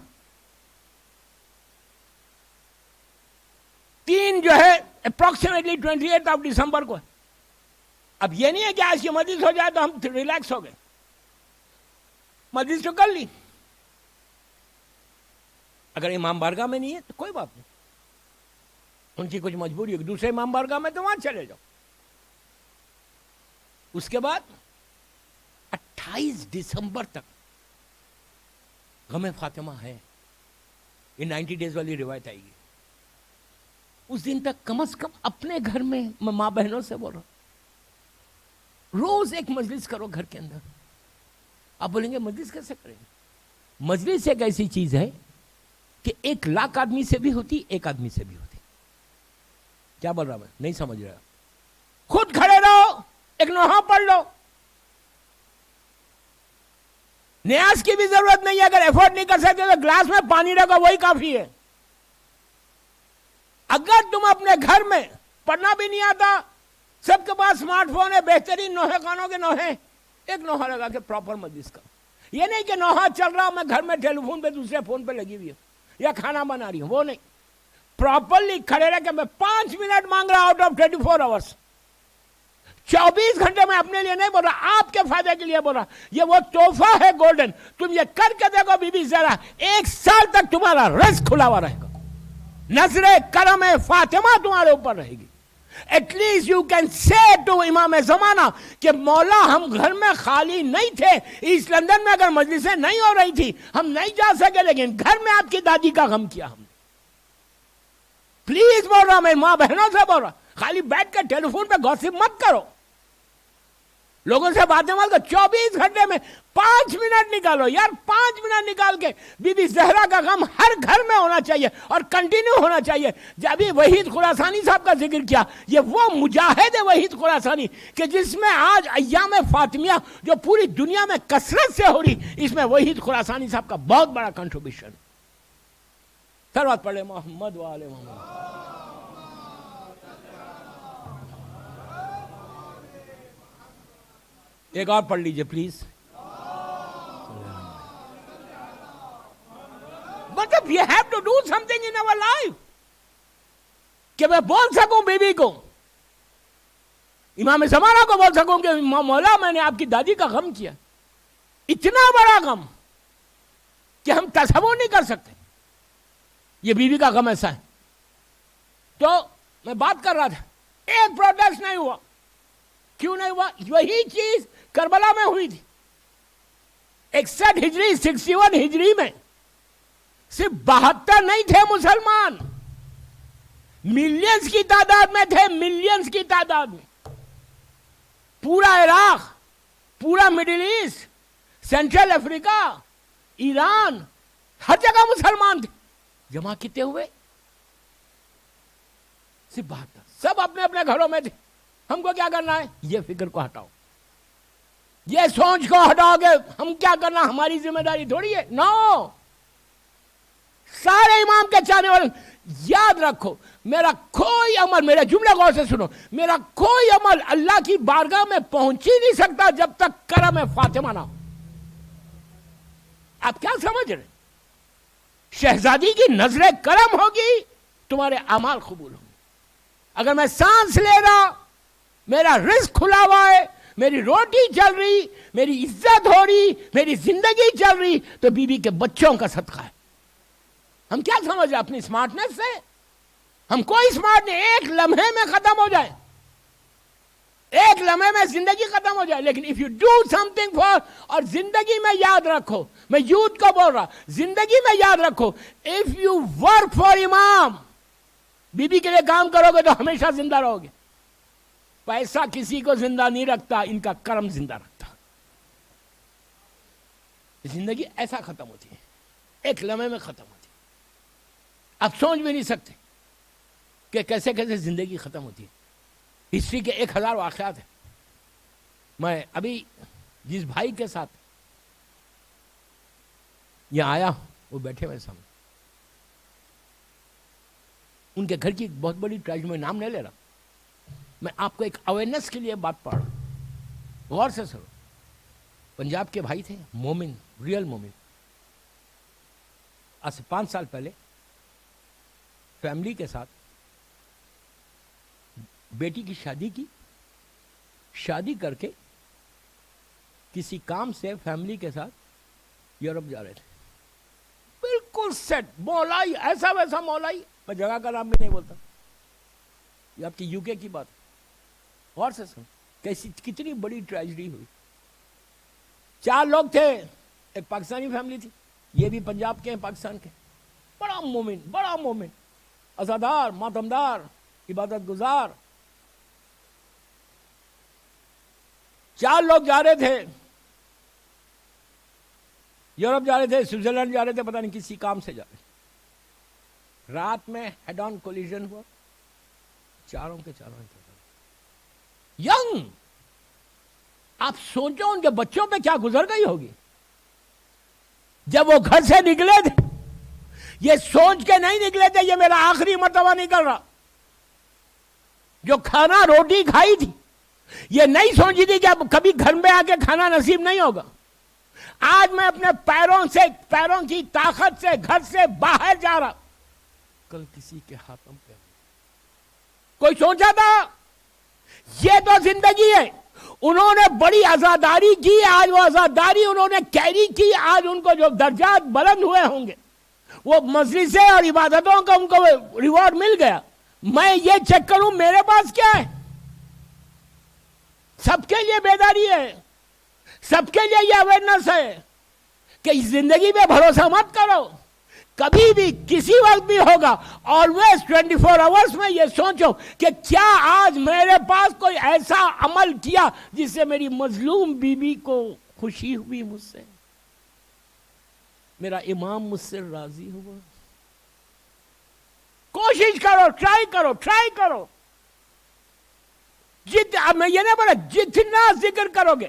3 جو ہے اپروکسیمیٹلی 28 دسمبر کو ہے. اب یہ نہیں ہے کہ آج کی مجلس ہو جائے تو ہم ریلیکس ہو گئے. مجلس تو کر لی, اگر امام بارگاہ میں نہیں ہے تو کوئی بات نہیں, ان کی کچھ مجبوری ہوگی, دوسرے امام بارگاہ میں تو وہاں چلے جاؤ. اس کے بعد 28 دسمبر تک غم فاطمہ ہے. یہ 90 ڈیز والی روایت آئے گی. اس دن تک کم از کم اپنے گھر میں ماں بہنوں سے بول رہا ہوں, روز ایک مجلس کرو گھر کے اندر. آپ بولیں گے مجلس کیسے کریں گے؟ مجلس ایک ایسی چیز ہے کہ 1,00,000 آدمی سے بھی ہوتی, ایک آدمی سے بھی ہوتی. کیا بول رہا میں نہیں سمجھ رہا. خود کھڑے رہو, ایک نوحہ پڑھ لو. نیاز کی بھی ضرورت نہیں ہے. اگر ایفورٹ نہیں کر سکتے تو گلاس میں پانی رکھو, وہی کافی ہے. اگر تم اپنے گھر میں پڑھنا بھی نہیں آتا, سب کے پاس اسمارٹ فون ہے, بہترین نوحے خانوں کے نوحے, ایک نوحہ لگا کے پراپر مجلس کا. یہ نہیں کہ نوحہ چل رہا, میں گھر میں ٹیلی فون پہ دوسرے فون پہ لگی ہوئی ہوں یا کھانا بنا رہی ہوں, وہ نہیں. پراپرلی کھڑے رہ کے میں 5 منٹ مانگ رہا آؤٹ آف 24 آورس. 24 گھنٹے میں اپنے لیے نہیں بول رہا, آپ کے فائدے کے لیے بول رہا. یہ وہ تحفہ ہے گولڈن. تم یہ کر کے دیکھو بی بی زہرا, 1 سال تک تمہارا رزق کھلا ہوا رہے گا. نظر کرم فاطمہ تمہارے اوپر رہے گی. At least you can say to امام زمانہ کہ مولا ہم گھر میں خالی نہیں تھے, ایسٹ لندن میں اگر مجلسیں نہیں ہو رہی تھی ہم نہیں جا سکے, لیکن گھر میں آپ کی دادی کا غم کیا ہم نے. پلیز بول رہا, میں ماں بہنوں سے بول رہا, خالی بیٹھ کے ٹیلی فون پہ گوسپ مت کرو, لوگوں سے باتیں مت کرو. 24 گھنٹے میں 5 منٹ نکالو یار, 5 منٹ نکال کے بی بی زہرا کا غم ہر گھر میں ہونا چاہیے اور کنٹینیو ہونا چاہیے. جب یہ وحید خراسانی صاحب کا ذکر کیا, یہ وہ مجاہد ہے وحید خراسانی کہ جس میں آج ایام فاطمیہ جو پوری دنیا میں کثرت سے ہو رہی, اس میں وحید خراسانی صاحب کا بہت بڑا کنٹریبیوشن. سروات پڑھے محمد والے محمد. ایک اور پڑھ لیجئے پلیز. مطلب we have to do something in our life کہ میں بول سکوں بی بی کو, امام زمانہ کو بول سکوں کہ مولا میں نے آپ کی دادی کا غم کیا. اتنا بڑا غم کہ ہم تصور نہیں کر سکتے. یہ بی بی کا غم ایسا ہے. تو میں بات کر رہا تھا, ایک پروٹیسٹ نہیں ہوا. کیوں نہیں ہوا؟ وہی چیز کربلا میں ہوئی تھی. 61 ہجری 61 ہجری میں صرف 72 نہیں تھے مسلمان, ملینز کی تعداد میں تھے, ملینز کی تعداد میں. پورا عراق, پورا مڈل ایسٹ, سینٹرل افریقہ, ایران, ہر جگہ مسلمان تھے. جمع کتنے ہوئے؟ صرف 72. سب اپنے اپنے گھروں میں تھے. ہم کو کیا کرنا ہے؟ یہ فکر کو ہٹاؤ, یہ سوچ کو ہٹاؤ گے ہم کیا کرنا, ہماری ذمہ داری تھوڑی ہے. نو, سارے امام کے چاہنے والے یاد رکھو, میرا کوئی عمل, میرے جملے غور سے سنو, میرا کوئی عمل اللہ کی بارگاہ میں پہنچ ہی نہیں سکتا جب تک کرم فاطمہ نہ ہو. آپ کیا سمجھ رہے؟ شہزادی کی نظر کرم ہوگی, تمہارے اعمال قبول ہوں گے. اگر میں سانس لے رہا, میرا رزق کھلا ہوا ہے, میری روٹی چل رہی, میری عزت ہو رہی, میری زندگی چل رہی, تو بی بی کے بچوں کا صدقہ ہے. ہم کیا سمجھ رہے اپنی سمارٹنس سے؟ ہم کوئی سمارٹ نہیں, ایک لمحے میں ختم ہو جائے, ایک لمحے میں زندگی ختم ہو جائے. لیکن if you do something for, اور زندگی میں یاد رکھو, میں یوتھ کو بول رہا, زندگی میں یاد رکھو, if you work for امام, بی بی کے لیے کام کرو گے تو ہمیشہ زندہ رہو گے. پیسہ کسی کو زندہ نہیں رکھتا, ان کا کرم زندہ رکھتا. زندگی ایسا ختم ہوتی ہے, ایک لمحے میں ختم ہوتی ہے. آپ سوچ بھی نہیں سکتے کہ کیسے کیسے زندگی ختم ہوتی ہے. ہسٹری کے 1000 واقعات ہیں. میں ابھی جس بھائی کے ساتھ یہاں آیا, وہ بیٹھے ہوئے سامنے, ان کے گھر کی ایک بہت بڑی ٹریجڈی, میں نام نہیں لے رہا, میں آپ کو ایک اویئرنیس کے لیے بات پڑھ رہا ہوں, غور سے سنو. پنجاب کے بھائی تھے, مومن, ریئل مومن. آج سے 5 سال پہلے فیملی کے ساتھ بیٹی کی شادی کی, شادی کر کے کسی کام سے فیملی کے ساتھ یورپ جا رہے تھے. بالکل سیٹ, مولائی, ایسا ویسا مولائی, میں جگہ کا نام بھی نہیں بولتا, یہ آپ کی یو کے کی بات غور سے سن کیسی کتنی بڑی ٹریجڈی ہوئی. 4 لوگ تھے, ایک پاکستانی فیملی تھی, یہ بھی پنجاب کے ہیں پاکستان کے, بڑا مومن عزادار ماتمدار عبادت گزار. 4 لوگ جا رہے تھے, یورپ جا رہے تھے, سوئٹزرلینڈ جا رہے تھے, پتہ نہیں کسی کام سے جا رہے تھے. رات میں ہیڈ آن کولیجن ہوا, چاروں کے ینگ. آپ سوچو ان کے بچوں پہ کیا گزر گئی ہوگی جب وہ گھر سے نکلے تھے. یہ سوچ کے نہیں نکلے تھے یہ میرا آخری مرتبہ نکل رہا. جو کھانا روٹی کھائی تھی یہ نہیں سوچی تھی کہ اب کبھی گھر میں آ کے کھانا نصیب نہیں ہوگا. آج میں اپنے پیروں کی طاقت سے گھر سے باہر جا رہا, کل کسی کے ہاتھوں پہ. کوئی سوچا تھا؟ یہ تو زندگی ہے. انہوں نے بڑی عزاداری کی, آج وہ عزاداری انہوں نے کیری کی. آج ان کو جو درجات بلند ہوئے ہوں گے وہ مجلسیں اور عبادتوں کا ان کو ریوارڈ مل گیا. میں یہ چیک کروں میرے پاس کیا ہے. سب کے لیے بیداری ہے, سب کے لیے یہ اویئرنس ہے کہ زندگی میں بھروسہ مت کرو, کبھی بھی کسی وقت بھی ہوگا. آلویز 24 آورس میں یہ سوچو کہ کیا آج میرے پاس کوئی ایسا عمل کیا جس سے میری مظلوم بیوی کو خوشی ہوئی, مجھ سے میرا امام مجھ سے راضی ہوا. کوشش کرو, ٹرائی کرو. میں یہ نہیں بولا جتنا ذکر کرو گے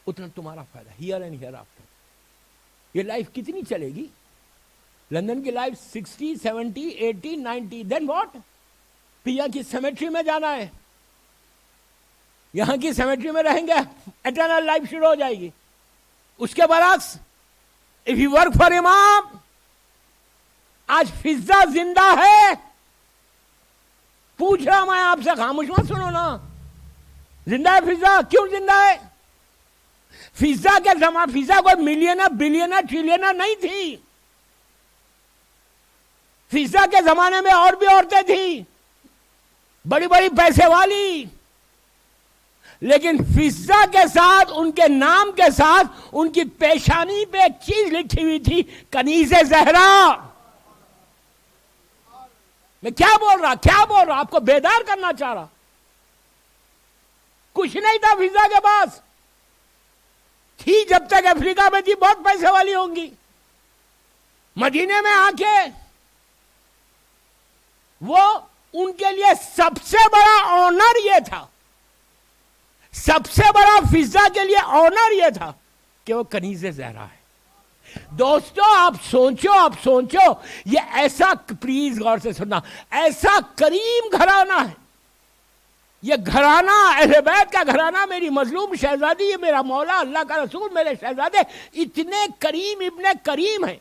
اتنا تمہارا فائدہ. Here and here after. یہ لائف کتنی چلے گی؟ لندن کی لائف 60, 70, 80, 90. Then what? پھر یہاں کی سیمیٹری میں جانا ہے, یہاں کی سیمیٹری میں رہیں گے, اٹرنل لائف شروع ہو جائے گی. اس کے برعکس if you work for امام, آج فضا زندہ ہے. پوچھ رہا میں آپ سے, خاموش مت سنو نا. زندہ ہے فضا. کیوں زندہ ہے؟ فضا کے زمان, فضا کوئی ملینر بلینر ٹریلینر نہیں تھی. فضا کے زمانے میں اور بھی عورتیں تھیں, بڑی بڑی پیسے والی, لیکن فضا کے ساتھ, ان کے نام کے ساتھ, ان کی پیشانی پہ ایک چیز لکھی ہوئی تھی, کنیز زہرا. میں کیا بول رہا آپ کو بیدار کرنا چاہ رہا. کچھ نہیں تھا فضا کے پاس, تھی جب تک افریقہ میں تھی بہت پیسے والی ہوں گی. مدینے میں آ کے وہ ان کے لیے سب سے بڑا آنر یہ تھا, سب سے بڑا فضا کے لیے آنر یہ تھا کہ وہ کنیز زہرا ہے. دوستو آپ سوچو یہ ایسا, پلیز غور سے سننا, ایسا کریم گھرانہ ہے. یہ گھرانہ اہل بیت کا گھرانہ, میری مظلوم شہزادی, یہ میرا مولا اللہ کا رسول, میرے شہزادے اتنے کریم ابن کریم ہیں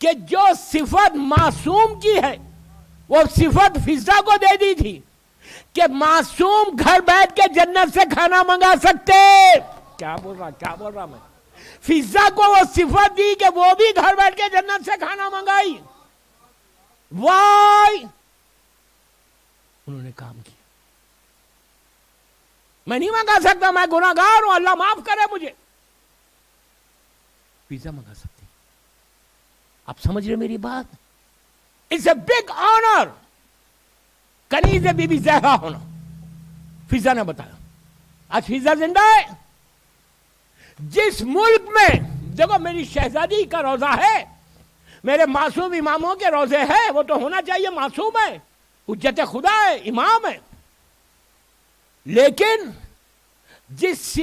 کہ جو صفت معصوم کی ہے وہ صفت فضا کو دے دی تھی کہ معصوم گھر بیٹھ کے جنت سے کھانا منگا سکتے. کیا بول رہا میں؟ فضا کو وہ صفت دی کہ وہ بھی گھر بیٹھ کے جنت سے کھانا منگائی. وائی انہوں نے کام کیا. میں نہیں منگا سکتا, میں گناہگار ہوں, اللہ معاف کرے مجھے. فضا منگا سکتی. آپ سمجھ رہے میری بات؟ It's a big honour Kaneez Bibi بی زہرا ہونا. فضا نے بتایا. آج فضا زندہ ہے. جس ملک میں دیکھو میری شہزادی کا روزہ ہے, میرے معصوم اماموں کے روزے ہیں, وہ تو ہونا چاہیے, معصوم ہے, حجت خدا ہے, امام ہے. لیکن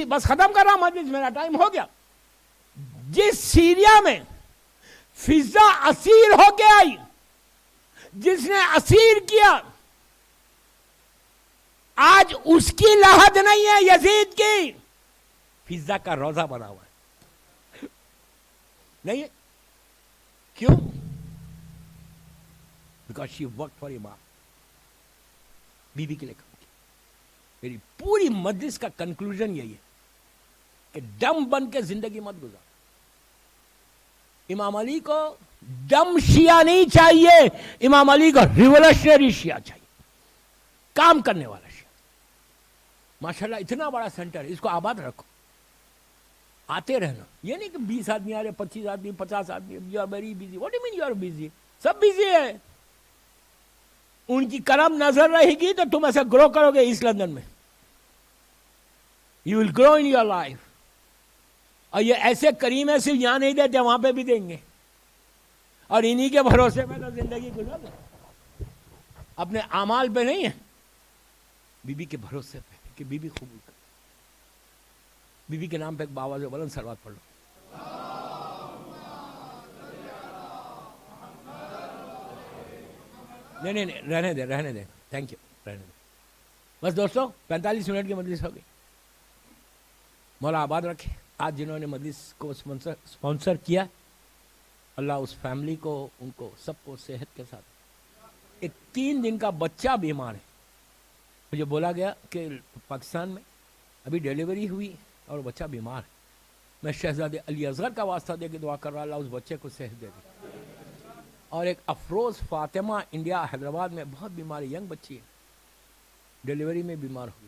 بس ختم کر رہا ہوں, میرا ٹائم ہو گیا. جس سیریا میں فضا اسیر ہو کے آئی, جس نے اسیر کیا, آج اس کی لاحت نہیں ہے یزید کی, فضا کا روزہ بنا ہوا ہے. نہیں ہے. کیوں؟ بیکاز شی ورک فار امام. بیوی کے لیے کام کیا. میری پوری مجلس کا کنکلوژن یہی ہے کہ ڈم بن کے زندگی مت گزار. امام علی کو ڈم شیعہ نہیں چاہیے, امام علی کو ریولوشنری شیعہ چاہیے. کام کرنے والا شہر. ماشاءاللہ اتنا بڑا سینٹر، اس کو آباد رکھو، آتے رہنا. یہ نہیں کہ 20 آدمی آ رہے، 25 آدمی، 50 آدمی. You are very busy. What do mean you are busy? سب بزی ہے. ان کی کرم نظر رہے گی تو تم ایسے گرو کرو گے. ایسٹ لندن میں you will grow in your life. اور یہ ایسے کریم ہے، صرف یہاں نہیں دیتے، وہاں پہ بھی دیں گے. اور انہی کے بھروسے میں تو زندگی گزر رہے. اپنے اعمال پہ نہیں ہے، بی بی کے بھروسے پہ کہ بی بی قبول کر. بی بی کے نام پہ ایک باواز بلند صلوات پڑھ لو. نہیں رہنے دیں. تھینک یو، رہنے دیں. بس دوستو 45 منٹ کی مجلس ہو گئی. مولا آباد رکھے. آج جنہوں نے مجلس کو اسپانسر کیا، اللہ اس فیملی کو، ان کو سب کو صحت کے ساتھ. ایک 3 دن کا بچہ بیمار ہے. مجھے بولا گیا کہ پاکستان میں ابھی ڈیلیوری ہوئی اور بچہ بیمار ہے. میں شہزادے علی اصغر کا واسطہ دے کے دعا کر رہا، اللہ اس بچے کو صحت دے دے. اور ایک افروز فاطمہ انڈیا حیدرآباد میں بہت بیمار ہے، ینگ بچی ہے، ڈیلیوری میں بیمار ہوئی.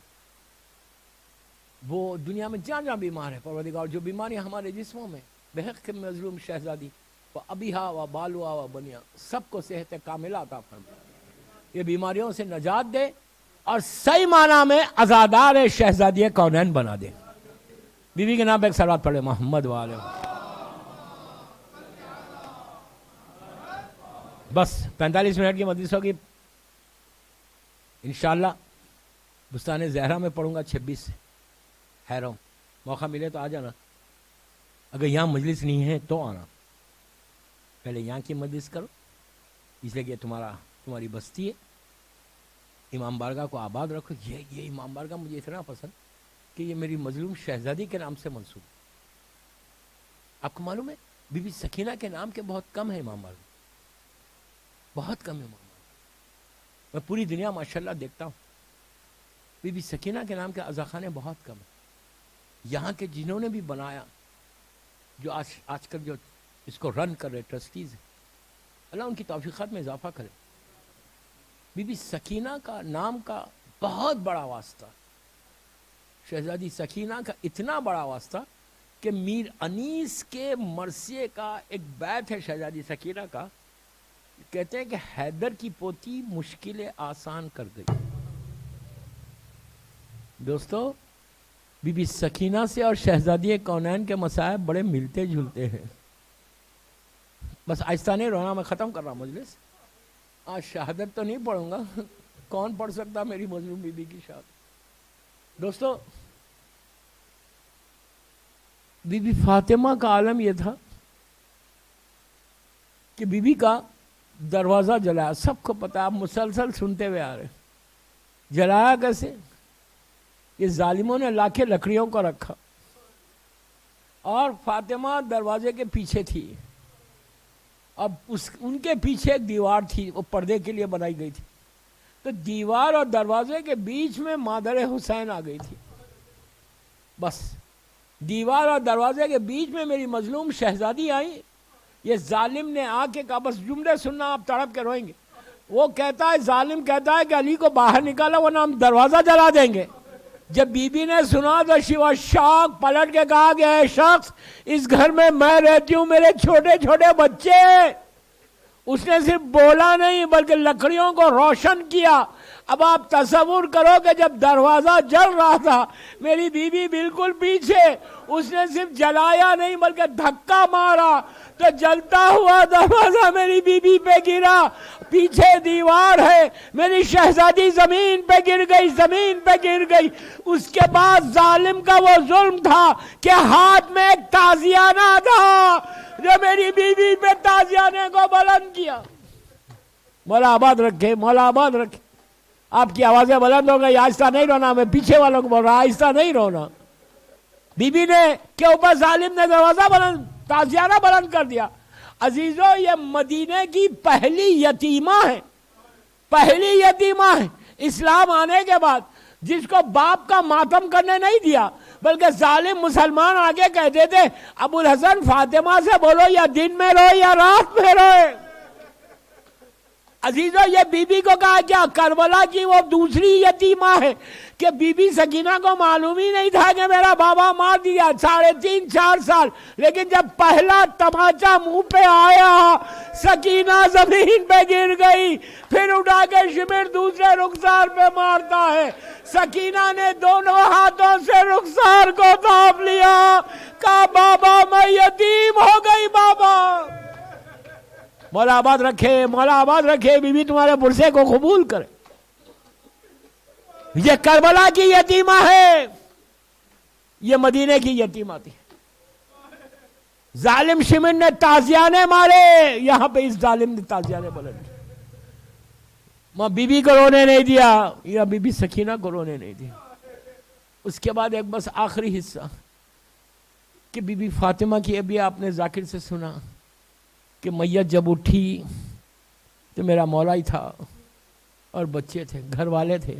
وہ دنیا میں جہاں جہاں بیمار ہے، پروردگار جو بیماریاں ہمارے جسموں میں، بحق مظلوم شہزادی و ابیہا و بالوا و بنیا، سب کو صحت کاملہ عطا فرمائے. یہ بیماریوں سے نجات دے اور صحیح معنی میں عزادار شہزادی کونین بنا دے. بی بی کے نام پہ ایک صلوات پڑھے محمد والے. بس 45 منٹ کی مجلس ہوگی. انشاءاللہ بستان زہرا میں پڑھوں گا 26 سے. حیروں موقع ملے تو آ جانا. اگر یہاں مجلس نہیں ہے تو آنا. پہلے یہاں کی مجلس کرو، اس لیے کہ تمہاری بستی ہے. امام بارگاہ کو آباد رکھو. یہ امام بارگاہ مجھے اتنا پسند کہ یہ میری مظلوم شہزادی کے نام سے منسوب. آپ کو معلوم ہے بی بی سکینہ کے نام کے بہت کم ہے امام بارگاہ، بہت کم ہے امام بارگاہ. میں پوری دنیا ماشاءاللہ دیکھتا ہوں بی بی سکینہ کے نام کے عزاخانے بہت کم ہیں. یہاں کے جنہوں نے بھی بنایا، جو آج کل جو اس کو رن کر رہے ٹرسٹیز ہیں، اللہ ان کی توفیقات میں اضافہ کرے. بی بی سکینہ کا نام کا بہت بڑا واسطہ، شہزادی سکینہ کا اتنا بڑا واسطہ کہ میر انیس کے مرثیے کا ایک بیت ہے شہزادی سکینہ کا. کہتے ہیں کہ حیدر کی پوتی مشکلیں آسان کر گئی. دوستو بی بی سکینہ سے اور شہزادی کونین کے مصائب بڑے ملتے جلتے ہیں. بس آہستہ نہیں رونا، میں ختم کر رہا ہوں مجلس. آج شہادت تو نہیں پڑھوں گا، کون پڑھ سکتا میری مظلوم بی بی کی شہادت. دوستو بی بی فاطمہ کا عالم یہ تھا کہ بی بی کا دروازہ جلایا. سب کو پتا، آپ مسلسل سنتے ہوئے آ رہے. جلایا کیسے؟ یہ ظالموں نے لا کے لکڑیوں کو رکھا اور فاطمہ دروازے کے پیچھے تھی. اب ان کے پیچھے ایک دیوار تھی، وہ پردے کے لیے بنائی گئی تھی. تو دیوار اور دروازے کے بیچ میں مادر حسین آ گئی تھی. بس دیوار اور دروازے کے بیچ میں میری مظلوم شہزادی آئی. یہ ظالم نے آ کے کہا، بس جملے سننا آپ تڑپ کے روئیں گے. وہ کہتا ہے، ظالم کہتا ہے کہ علی کو باہر نکالا ورنہ ہم دروازہ جلا دیں گے. جب بی بی نے سنا تو شیوا شاک پلٹ کے کہا کہ اے شخص، اس گھر میں رہتی ہوں، میرے چھوٹے چھوٹے بچے. اس نے صرف بولا نہیں بلکہ لکڑیوں کو روشن کیا. اب آپ تصور کرو کہ جب دروازہ جل رہا تھا، میری بیوی بالکل پیچھے، اس نے صرف جلایا نہیں بلکہ دھکا مارا تو جلتا ہوا دروازہ میری بیوی پہ گرا. پیچھے دیوار ہے، میری شہزادی زمین پہ گر گئی، زمین پہ گر گئی. اس کے بعد ظالم کا وہ ظلم تھا کہ ہاتھ میں ایک تازیانہ تھا جو میری بیوی پہ تازیانے کو بلند کیا. مولا آباد رکھے، مولا آباد رکھے. آپ کی آوازیں بلند ہو گئی. آہستہ نہیں رونا، میں پیچھے والوں کو بول رہا آہستہ نہیں رونا. بی بی نے کے اوپر ظالم نے دروازہ بلند، تازیانہ بلند کر دیا. عزیزو یہ مدینے کی پہلی یتیمہ ہے، پہلی یتیمہ ہے اسلام آنے کے بعد جس کو باپ کا ماتم کرنے نہیں دیا، بلکہ ظالم مسلمان آگے کہتے تھے ابو الحسن فاطمہ سے بولو یا دن میں روئے یا رات میں روئے. عزیزو یہ بی بی کو کہا کیا کربلا کی وہ دوسری یتیمہ ہے کہ بی بی سکینہ کو معلوم ہی نہیں تھا کہ میرا بابا مار دیا 3.5-4 سال، لیکن جب پہلا تماچا منہ پہ آیا سکینہ زمین پہ گر گئی، پھر اٹھا کے شمر دوسرے رخسار پہ مارتا ہے، سکینہ نے دونوں ہاتھوں سے رخسار کو تھام لیا، کہا بابا میں یتیم ہو گئی بابا۔ مولا آباد رکھے، مولا آباد رکھے، بی بی تمہارے برسے کو قبول کرے۔ یہ کربلا کی یتیمہ ہے، یہ مدینے کی یتیمہ تھی۔ ظالم شمر نے تازیانے مارے، یہاں پہ اس ظالم نے تازیانے بلند، ماں بی بی کو رونے نہیں دیا، یا بی بی سکینہ کو رونے نہیں دیا۔ اس کے بعد ایک بس آخری حصہ کہ بی بی فاطمہ کی ابھی آپ نے ذاکر سے سنا کہ میت جب اٹھی تو میرا مولا ہی تھا اور بچے تھے، گھر والے تھے۔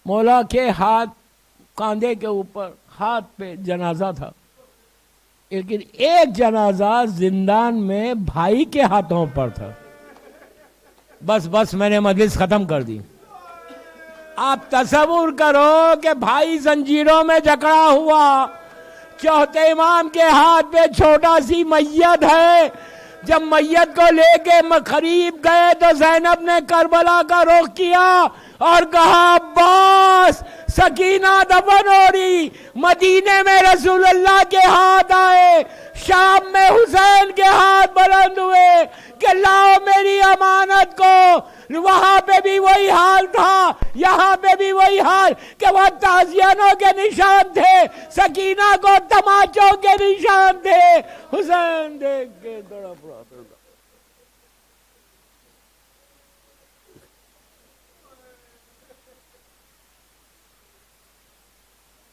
مولا کے ہاتھ کاندھے کے اوپر، ہاتھ پہ جنازہ تھا، لیکن ایک جنازہ زندان میں بھائی کے ہاتھوں پر تھا۔ بس میں نے مجلس ختم کر دی۔ آپ تصور کرو کہ بھائی زنجیروں میں جکڑا ہوا، چوتھے امام کے ہاتھ پہ چھوٹا سی میت ہے۔ جب میت کو لے کے قریب گئے تو زینب نے کربلا کا رخ کیا اور کہا عباس سکینہ دفن ہو رہی، مدینے میں رسول اللہ کے ہاتھ آئے، شام میں حسین کے ہاتھ بلند ہوئے کہ لاؤ میری امانت کو۔ وہاں پہ بھی وہی حال تھا، یہاں پہ بھی وہی حال کہ وہ تازیانوں کے نشان تھے، سکینہ کو تماچوں کے نشان تھے۔ حسین دیکھ کے تڑپ رہا تھا۔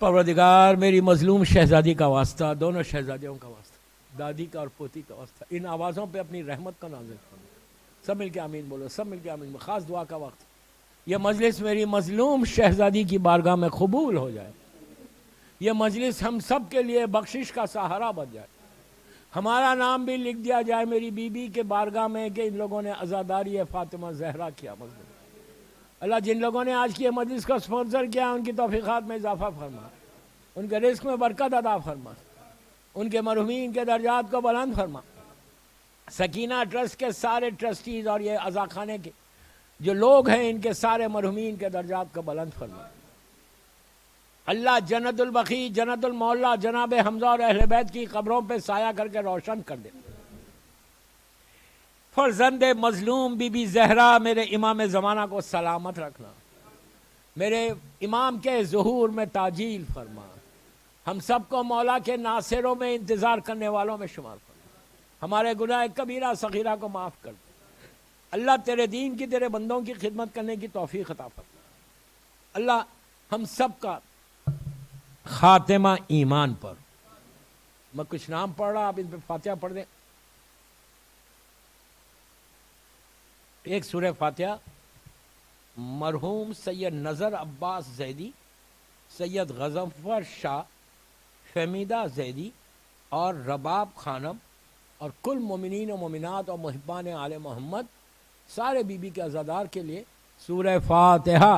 پروردگار میری مظلوم شہزادی کا واسطہ، دونوں شہزادیوں کا واسطہ، دادی کا اور پوتی کا واسطہ، ان آوازوں پہ اپنی رحمت کا نازل کرنا۔ سب مل کے آمین بولو، سب مل کے آمین بولو۔ خاص دعا کا وقت، یہ مجلس میری مظلوم شہزادی کی بارگاہ میں قبول ہو جائے، یہ مجلس ہم سب کے لیے بخشش کا سہارا بن جائے، ہمارا نام بھی لکھ دیا جائے میری بی بی کے بارگاہ میں کہ ان لوگوں نے عزاداری فاطمہ زہرا کیا مظلوم۔ اللہ جن لوگوں نے آج کی یہ مجلس کو اسپانسر کیا ان کی توفیقات میں اضافہ فرما، ان کے رزق میں برکت عطا فرما، ان کے مرحومین کے درجات کو بلند فرما۔ سکینہ ٹرسٹ کے سارے ٹرسٹیز اور یہ عزاخانے کے جو لوگ ہیں ان کے سارے مرحومین کے درجات کو بلند فرما۔ اللہ جنت البقیع، جنت المعلا جناب حمزہ اور اہل بیت کی قبروں پہ سایہ کر کے روشن کر دے۔ فرزند مظلوم بی بی زہرا میرے امام زمانہ کو سلامت رکھنا، میرے امام کے ظہور میں تعجیل فرما، ہم سب کو مولا کے ناصروں میں انتظار کرنے والوں میں شمار فرما، ہمارے گناہ کبیرہ صغیرہ کو معاف کر دے۔ اللہ تیرے دین کی، تیرے بندوں کی خدمت کرنے کی توفیق عطا فرما۔ اللہ ہم سب کا خاتمہ ایمان پر۔ میں کچھ نام پڑھ رہا، آپ ان پہ فاتحہ پڑھ دیں۔ ایک سورہ فاتحہ مرحوم سید نظر عباس زیدی، سید غضنفر شاہ، فہمیدہ زیدی اور رباب خانم اور کل مومنین و مومنات اور محبان آل محمد، سارے بی بی کے عزادار کے لیے سورہ فاتحہ۔